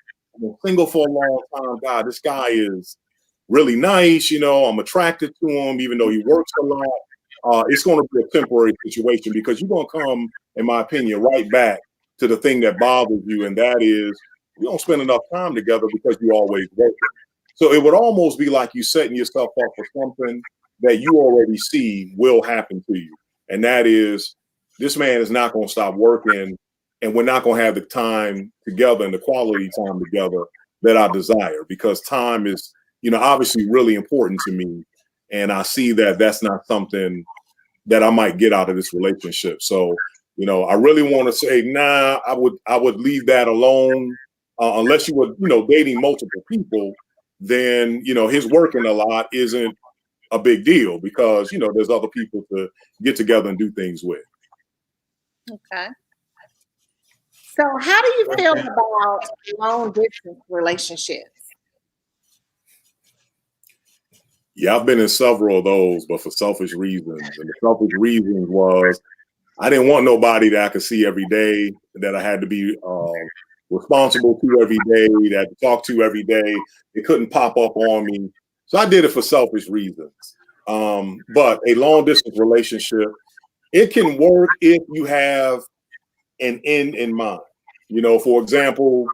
single for a long time, God, this guy is really nice. I'm attracted to him, even though he works a lot. It's going to be a temporary situation because you're going to come, in my opinion, right back to the thing that bothers you, and that is you don't spend enough time together because you always working. So it would almost be like you setting yourself up for something that you already see will happen to you, and that is this man is not going to stop working, and we're not going to have the time together and the quality time together that I desire because time is obviously really important to me. And I see that that's not something that I might get out of this relationship. So, I really want to say, nah, I would leave that alone. Unless you were, dating multiple people, then, his working a lot isn't a big deal because, there's other people to get together and do things with. Okay. So how do you feel Okay. about long distance relationships? Yeah, I've been in several of those, but for selfish reasons. And the selfish reasons was I didn't want nobody that I could see every day, that I had to be responsible to every day, that I had to talk to every day. It couldn't pop up on me. So I did it for selfish reasons. But a long distance relationship, it can work if you have an end in mind. For example,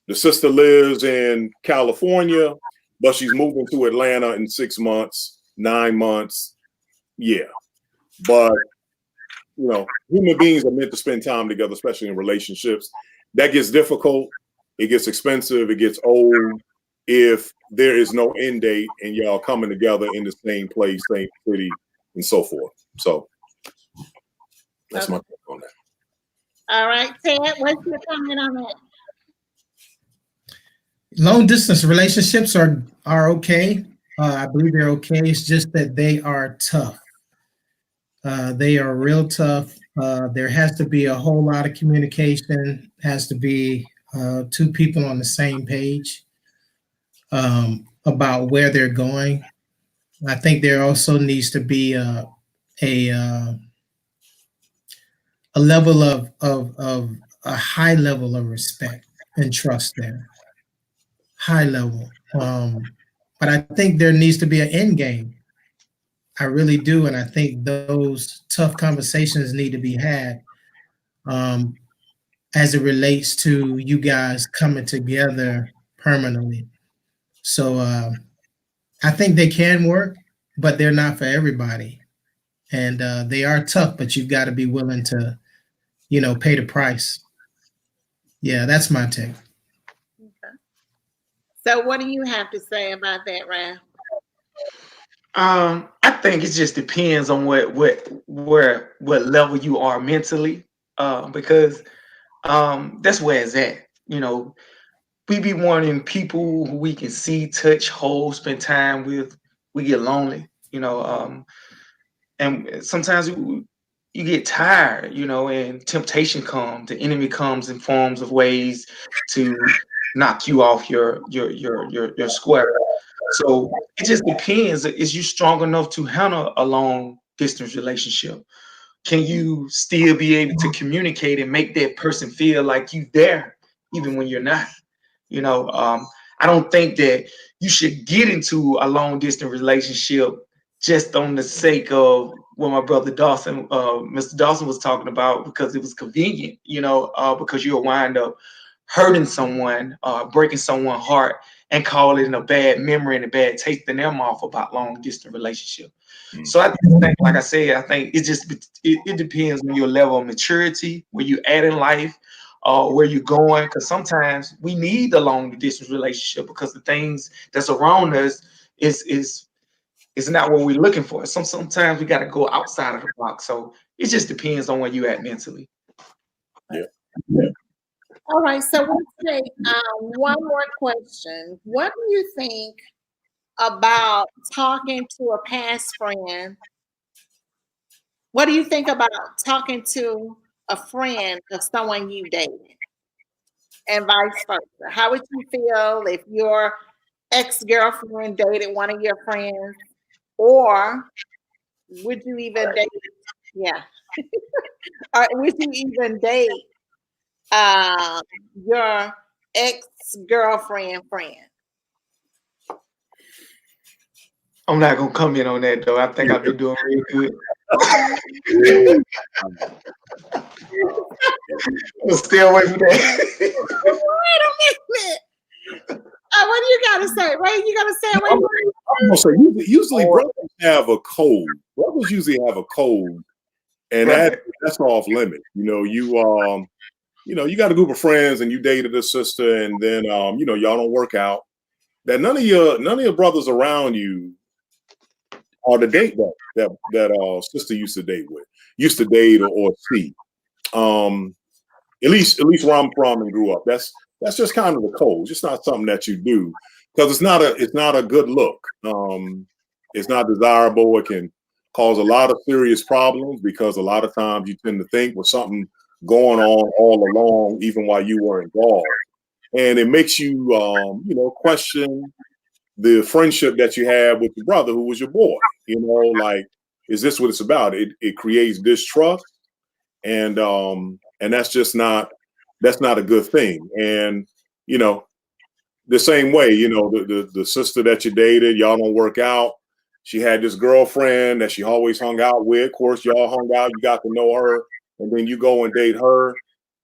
the sister lives in California, but she's moving to Atlanta in 6 months, 9 months. Yeah. But human beings are meant to spend time together, especially in relationships. That gets difficult. It gets expensive. It gets old if there is no end date and y'all coming together in the same place, same city, and so forth. So that's Okay. my take on that. All right, Ted, what's your comment on that? Long distance relationships are okay. I believe they're okay. It's just that they are tough. They are real tough. There has to be a whole lot of communication. Has to be two people on the same page about where they're going. I think there also needs to be a, uh, a level of a high level of respect and trust there. High level. But I think there needs to be an end game. I really do, and I think those tough conversations need to be had as it relates to you guys coming together permanently. So I think they can work, but they're not for everybody, and they are tough. But you've got to be willing to, pay the price. Yeah, that's my take. Okay. So what do you have to say about that, Ralph? I think it just depends on what level you are mentally, because that's where it's at. We be wanting people who we can see, touch, hold, spend time with. We get lonely, and sometimes you get tired, and temptation comes. The enemy comes in forms of ways to knock you off your square. So it just depends. Is you strong enough to handle a long distance relationship? Can you still be able to communicate and make that person feel like you there, even when you're not? I don't think that you should get into a long distance relationship just on the sake of what my brother Dawson, Mr. Dawson was talking about, because it was convenient, because you'll wind up hurting someone, breaking someone's heart, and call it a bad memory and a bad taste in their mouth about long distance relationship. So I think, like I said, I think it depends on your level of maturity, where you at in life, where you're going. Because sometimes we need a long distance relationship because the things that's around us is not what we're looking for. Sometimes we got to go outside of the box. So it just depends on where you at mentally. Yeah. All right, so let's take one more question. What do you think about talking to a past friend? What do you think about talking to a friend of someone you dated and vice versa? How would you feel if your ex-girlfriend dated one of your friends? Or would you even date, yeah, or would you even date your ex-girlfriend friend? I'm not gonna comment on that though. I think I've been doing real good. I'll stay away from that. Wait a minute. What do you gotta say? Right? You gotta say away I'm gonna say usually Or- brothers have a code. Brothers usually have a code, and Right. that's off limit. You got a group of friends and you dated a sister, and then y'all don't work out. That none of your brothers around you are the date that sister used to date or see. At least where I'm from and grew up. That's just kind of the code. It's just not something that you do because it's not a good look. It's not desirable. It can cause a lot of serious problems because a lot of times you tend to think with something going on all along, even while you were involved, and it makes you question the friendship that you had with your brother who was your boy. Like, is this what it's about? It creates distrust, and that's just not a good thing. And the same way, the sister that you dated, y'all don't work out. She had this girlfriend that she always hung out with. Of course, y'all hung out, you got to know her, and then you go and date her.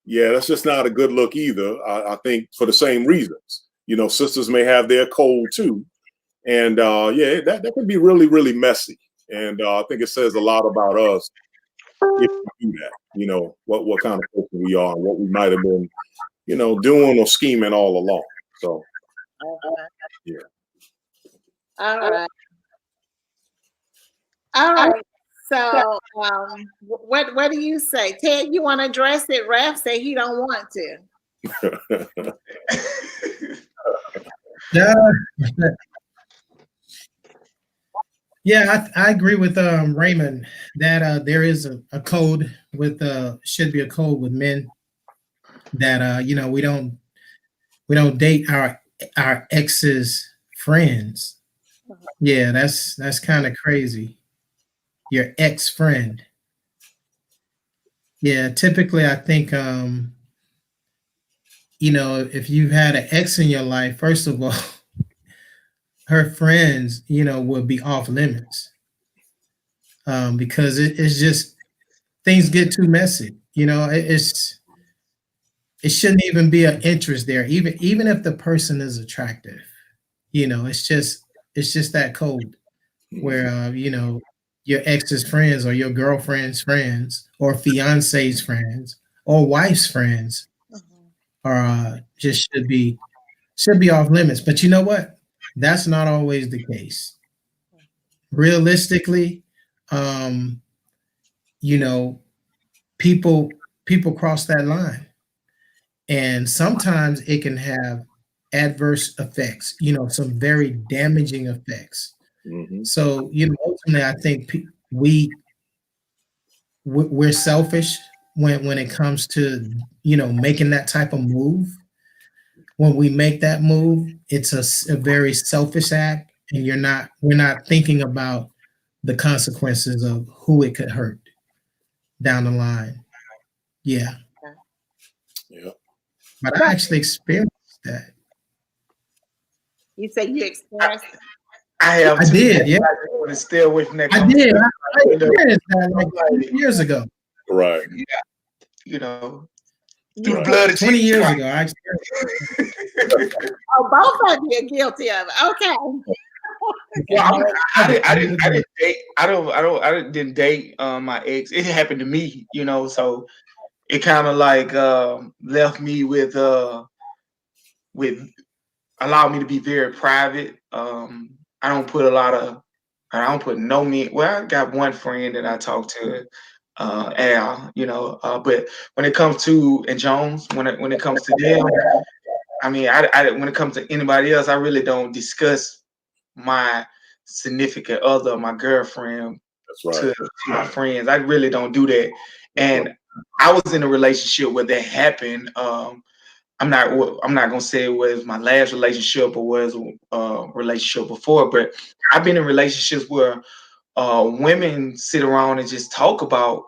Yeah, that's just not a good look either. I think for the same reasons. Sisters may have their code too. And that can be really, really messy. And I think it says a lot about us if we do that. What kind of person we are and what we might have been, doing or scheming all along. So, yeah. All right. All right. So, what do you say, Ted? You want to address it? Raph say he don't want to. Yeah, I agree with Raymond that there is a code with should be a code with men that we don't date our ex's friends. Yeah, that's kind of crazy. Your ex friend. Yeah, typically I think if you've had an ex in your life, first of all, her friends, would be off limits, because it's just things get too messy. It shouldn't even be an interest there, even if the person is attractive. It's just that cold where your ex's friends or your girlfriend's friends or fiance's friends or wife's friends are just should be off limits. But you know what? That's not always the case. Realistically, um, you know, people cross that line, and sometimes it can have adverse effects. Some very damaging effects. Hmm. So, ultimately, I think we're selfish when it comes to making that type of move. When we make that move, it's a very selfish act, and we're not thinking about the consequences of who it could hurt down the line. Yeah, Yeah. but I So actually experienced that. you say you experienced. I have I too. did, yeah, I just want to stay away from that I did. conversation. I You know, experienced that like I'm 20 years ago. Right. you know, through You the Right. said, blood of 20 Jesus years Christ. ago, I experienced oh, both of you are guilty of it. Okay. it. Well, Okay, I didn't date. I didn't date my ex. It happened to me, so it kind of like left me with allowed me to be very private. I don't put a lot of I don't put no me. Well, I got one friend that I talk to, Al, but when it comes to and Jones, when it comes to them, I mean, I when it comes to anybody else, I really don't discuss my significant other, my girlfriend, That's right. to my friends. I really don't do that. That's right. And I was in a relationship where that happened. I'm not gonna say it was my last relationship or was a relationship before, but I've been in relationships where women sit around and just talk about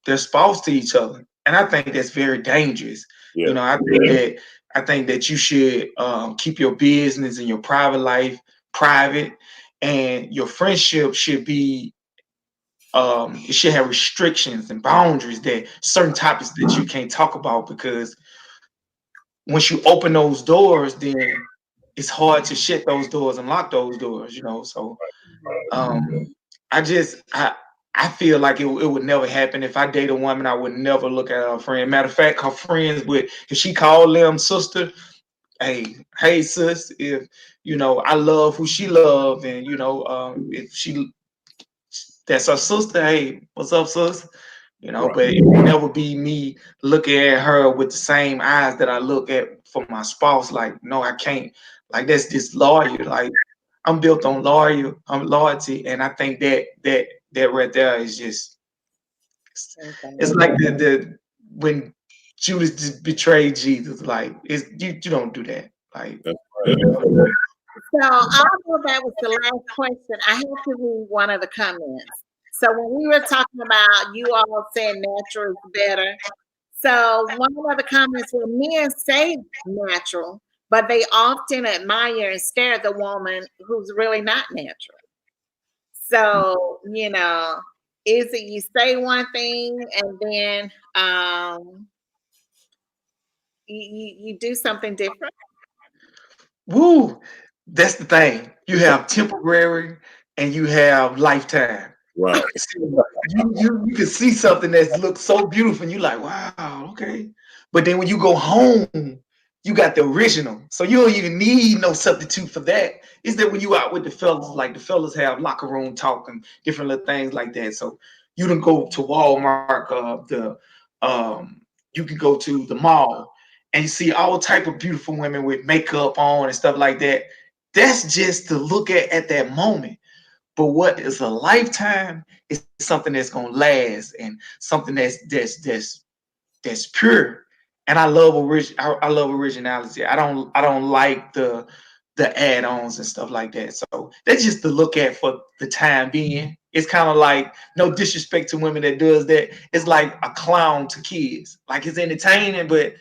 their spouse to each other, and I think that's very dangerous. Yeah. I think that you should keep your business and your private life private, and your friendship should be it should have restrictions and boundaries that certain topics that you can't talk about because once you open those doors, then it's hard to shut those doors and lock those doors. So um, I feel like it would never happen. If I date a woman, I would never look at her friend. Matter of fact, her friends would, if she called them sister, hey sis, if I love who she love, and if she that's her sister, hey, what's up, sis? Right. But it would never be me looking at her with the same eyes that I look at for my spouse. Like, no, I can't. Like, that's disloyal. Like, I'm built on loyalty, and I think that right there is just it's like the when Judas betrayed Jesus. Like, you don't do that. Like, That's you right. know, Although that was the last question, I have to read one of the comments. So when we were talking about you all saying natural is better, so one of the comments were men say natural, but they often admire and stare at the woman who's really not natural. So, is it you say one thing and then you do something different? woo, that's the thing. You have temporary and you have lifetime. Right. So you can see something that looks so beautiful, and you're like, wow, okay. But then when you go home, you got the original. So you don't even need no substitute for that. It's that when you out with the fellas, like the fellas have locker room talk and different little things like that. So you don't go to Walmart, you can go to the mall and you see all type of beautiful women with makeup on and stuff like that. That's just to look at that moment. But what is a lifetime is something that's gonna last and something that's pure. And I love originality. I don't like the add-ons and stuff like that. So that's just to look at for the time being. It's kind of like no disrespect to women that does that. It's like a clown to kids. Like it's entertaining, but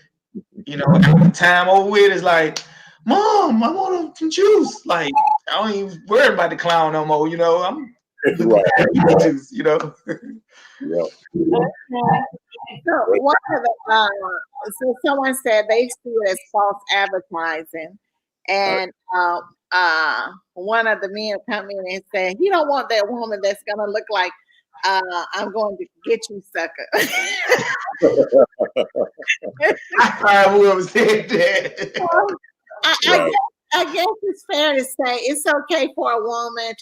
after the time over with, it's like, Mom, I want some juice. Like, I don't even worry about the clown no more, you know. I'm looking Right. for that juice, you know. Yeah. Okay. So one of the so someone said they see it as false advertising, Right. and one of the men come in and said he don't want that woman that's gonna look like I'm going to get you, sucker. I whoever said that. I, I, Right. guess, I guess it's fair to say it's okay for a woman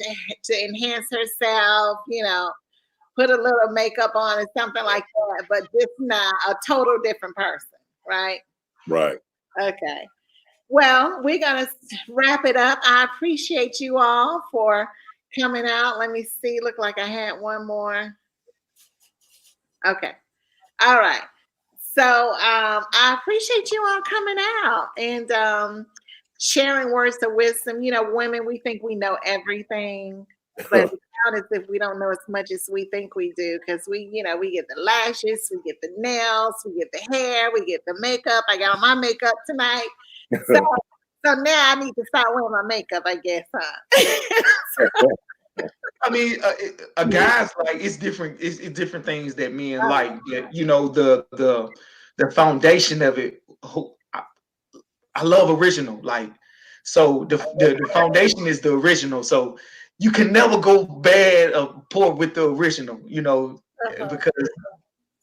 to enhance herself, put a little makeup on and something like that, but just not a total different person, right? Right. Okay. Well, we're going to wrap it up. I appreciate you all for coming out. Let me see. Look like I had one more. Okay. All right. So I appreciate you all coming out and sharing words of wisdom. Women, we think we know everything, but it's not as if we don't know as much as we think we do, because we get the lashes, we get the nails, we get the hair, we get the makeup. I got on my makeup tonight. So now I need to start wearing my makeup, I guess, huh? I mean, a guy's like it's different. It's different things that men like. That the foundation of it. I love original. Like, so the foundation is the original. So you can never go bad or poor with the original. Because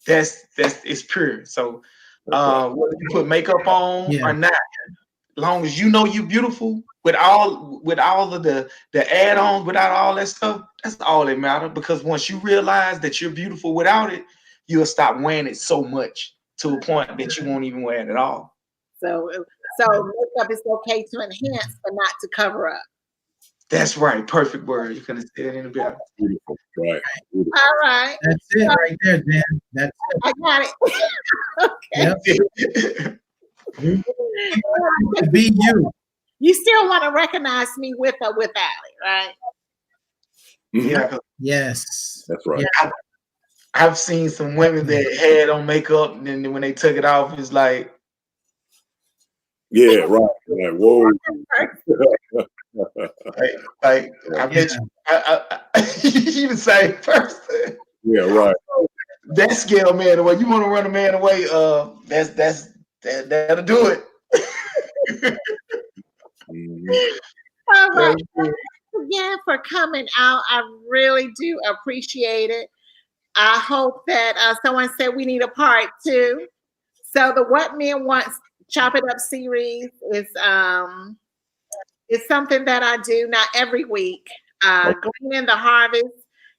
that's it's pure. So whether you put makeup on Yeah. or not, long as you know you're beautiful with all of the add-ons, without all that stuff, that's all that matters. Because once you realize that you're beautiful without it, you'll stop wearing it so much to a point that you won't even wear it at all. So makeup is okay to enhance, but not to cover up. That's right. Perfect word. You couldn't say it any better. Beautiful. Right. Beautiful. All right. That's it right there, Dan. That's it. I got it. Yep. To be you. You still want to recognize me with or without it, right? Mhm. Yeah, Yes. That's right. Yeah. I've seen some women that had on makeup, and then when they took it off, it's like, Yeah. Right. Right. Whoa. like I bet you, you the same person. Yeah. Right. That scale man away. You want to run a man away? That'll do it. Mhm. All right. That'll do it. Thanks again for coming out. I really do appreciate it. I hope that someone said we need a part 2. So the What Men Want Chop It Up series is something that I do not every week. Gleaning the Harvest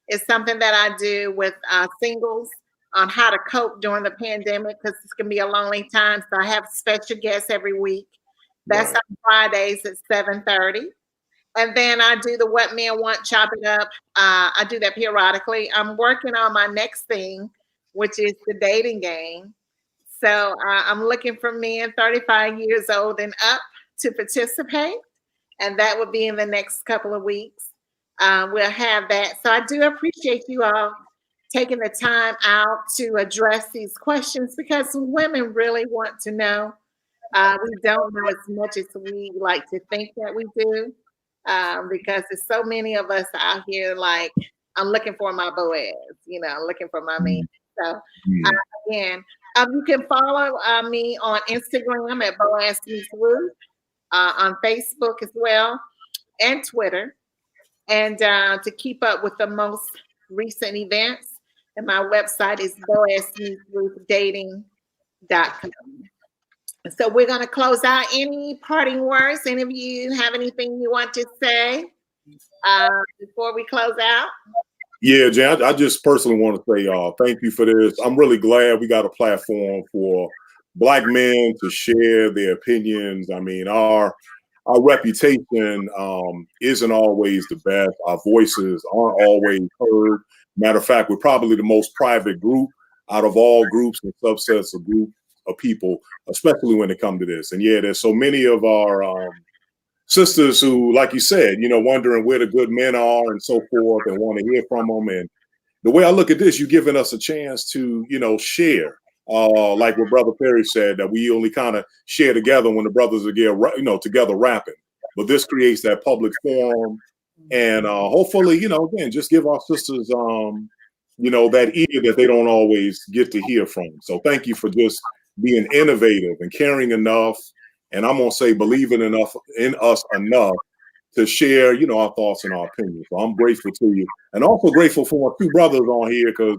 is something that I do with singles on how to cope during the pandemic, because it's going to be a lonely time. So I have special guests every week. That's Right. on Fridays at 7:30. And then I do the What Men Want Chop It Up. I do that periodically. I'm working on my next thing, which is the dating game. So I'm looking for men 35 years old and up to participate. And that will be in the next couple of weeks. We'll have that. So I do appreciate you all taking the time out to address these questions, because women really want to know. We don't know as much as we like to think that we do, because there's so many of us out here like, I'm looking for my Boaz, looking for my man. So Mhm. again, you can follow me on Instagram at Boaz Meets Ruth, on Facebook as well, and Twitter, and to keep up with the most recent events. And my website is boazmeetsruthdating.com. So we're going to close out. Any parting words? Any of you have anything you want to say before we close out? Yeah, Jan, I just personally want to say thank you for this. I'm really glad we got a platform for Black men to share their opinions. I mean, our reputation isn't always the best. Our voices aren't always heard. Matter of fact, we're probably the most private group out of all groups and subsets of group of people, especially when it comes to this. And yeah, there's so many of our sisters who, like you said, wondering where the good men are and so forth, and want to hear from them. And the way I look at this, you're giving us a chance to, share like what Brother Perry said, that we only kind of share together when the brothers are together rapping. But this creates that public forum, and hopefully, again, just give our sisters, that ear that they don't always get to hear from. So thank you for just being innovative and caring enough, and I'm gonna say believing enough in us enough to share, our thoughts and our opinions. So I'm grateful to you, and also grateful for my two brothers on here, because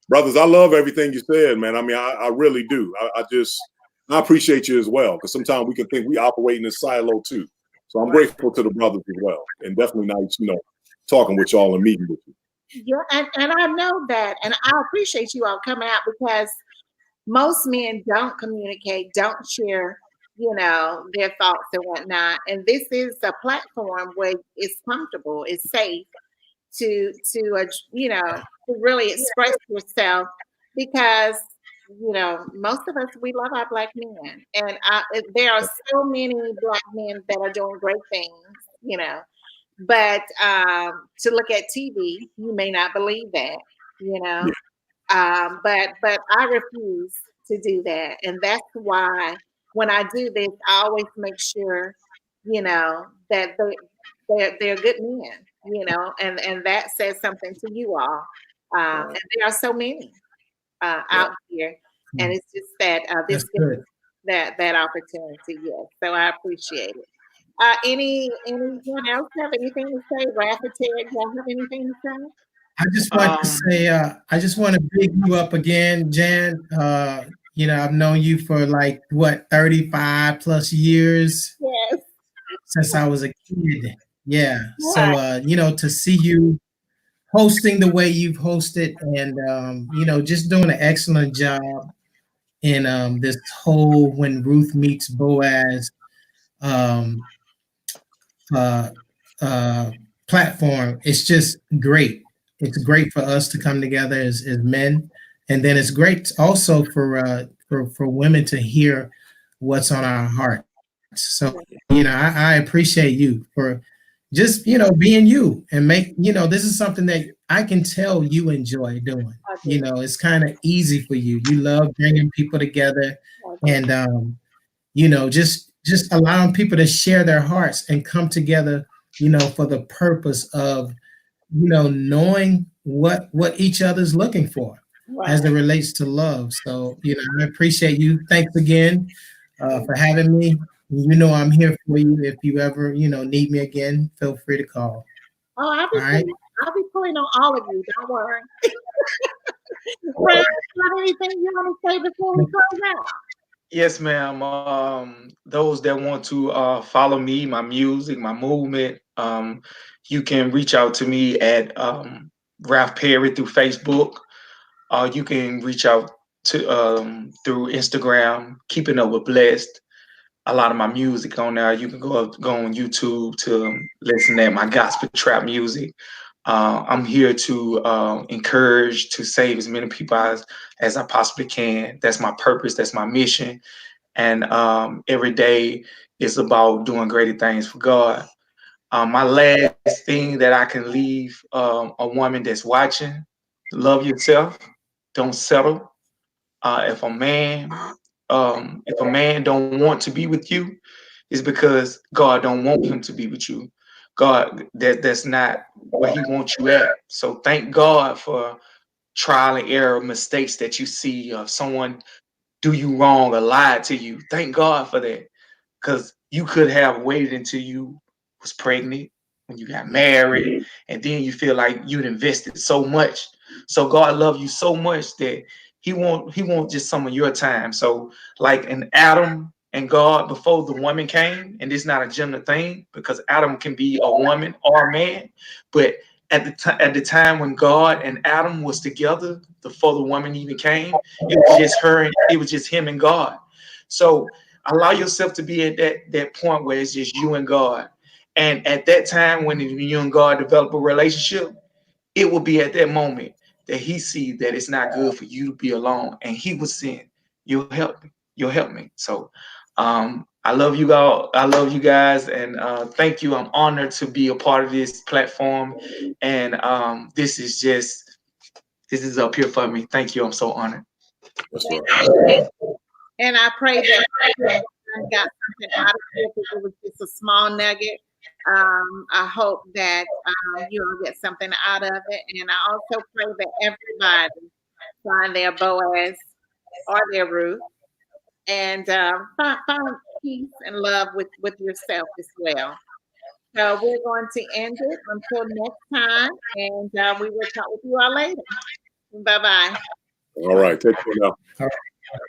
brothers, I love everything you said, man. I mean, I really do. I appreciate you as well, because sometimes we can think we operate in a silo too. So I'm grateful to the brothers as well, and definitely nice, talking with y'all and meeting with you. Yeah, and I know that, and I appreciate you all coming out, because most men don't communicate, don't share, their thoughts and whatnot. And this is a platform where it's comfortable, it's safe to really express yourself, because most of us, we love our black men, and there are so many black men that are doing great things. But to look at TV, you may not believe that, you know. Yeah. But I refuse to do that, and that's why when I do this, I always make sure, that they're good men, and that says something to you all. And there are so many Yeah. out here, and it's just that this That's gives good. that opportunity. Yes, so I appreciate it. Anyone else have anything to say? Rapid Ted, y'all have anything to say? I just want to say, I just want to big you up again, Jan. I've known you for like what, 35 plus years Yes. since I was a kid. Yeah. Right. So, to see you hosting the way you've hosted, and, just doing an excellent job in this whole When Ruth Meets Boaz um, uh, uh, platform. It's just great. It's great for us to come together as men, and then it's great also for women to hear what's on our hearts. So I appreciate you for just being you, and this is something that I can tell you enjoy doing. Okay. It's kind of easy for you. You love bringing people together, Okay. and just allowing people to share their hearts and come together, for the purpose of, knowing what each other's looking for as Right. it relates to love. So, I appreciate you. Thanks again for having me. I'm here for you. If you ever, need me again, feel free to call. Oh, All right. I'll be pulling on all of you. Don't worry. Brad, got anything you want to say before we close out? Yes, ma'am. Those that want to follow me, my music, my movement, you can reach out to me at Ralph Perry through Facebook. You can reach out to through Instagram, Keeping Up with Blessed. A lot of my music on there. You can go on YouTube to listen to my gospel trap music. I'm here to encourage, to save as many people as I possibly can. That's my purpose. That's my mission. And every day is about doing greater things for God. My last thing that I can leave a woman that's watching: love yourself. Don't settle. If a man don't want to be with you, it's because God don't want him to be with you. God, that's not where He wants you at. So thank God for trial and error mistakes that you see of someone do you wrong or lied to you. Thank God for that, because you could have waited until you was pregnant, when you got married, and then you feel like you'd invested so much. So God loved you so much that He want just some of your time. So like in Adam and God before the woman came, and it's not a gender thing, because Adam can be a woman or a man, but at the time when God and Adam was together, before the woman even came, it was just her. It was just him and God. So allow yourself to be at that point where it's just you and God. And at that time, when you and God develop a relationship, it will be at that moment that He see that it's not good for you to be alone, and He will send, "You'll help me. You'll help me." So, I love you all. I love you guys, and thank you. I'm honored to be a part of this platform, and this is up here for me. Thank you. I'm so honored. That's right. And I pray that everyone got something out of it. If it was just a small nugget. I hope that you all get something out of it. And I also pray that everybody find their Boaz or their Ruth and find peace and love with yourself as well. So we're going to end it until next time, and we will talk with you all later. Bye bye. All right. Take care now. All right.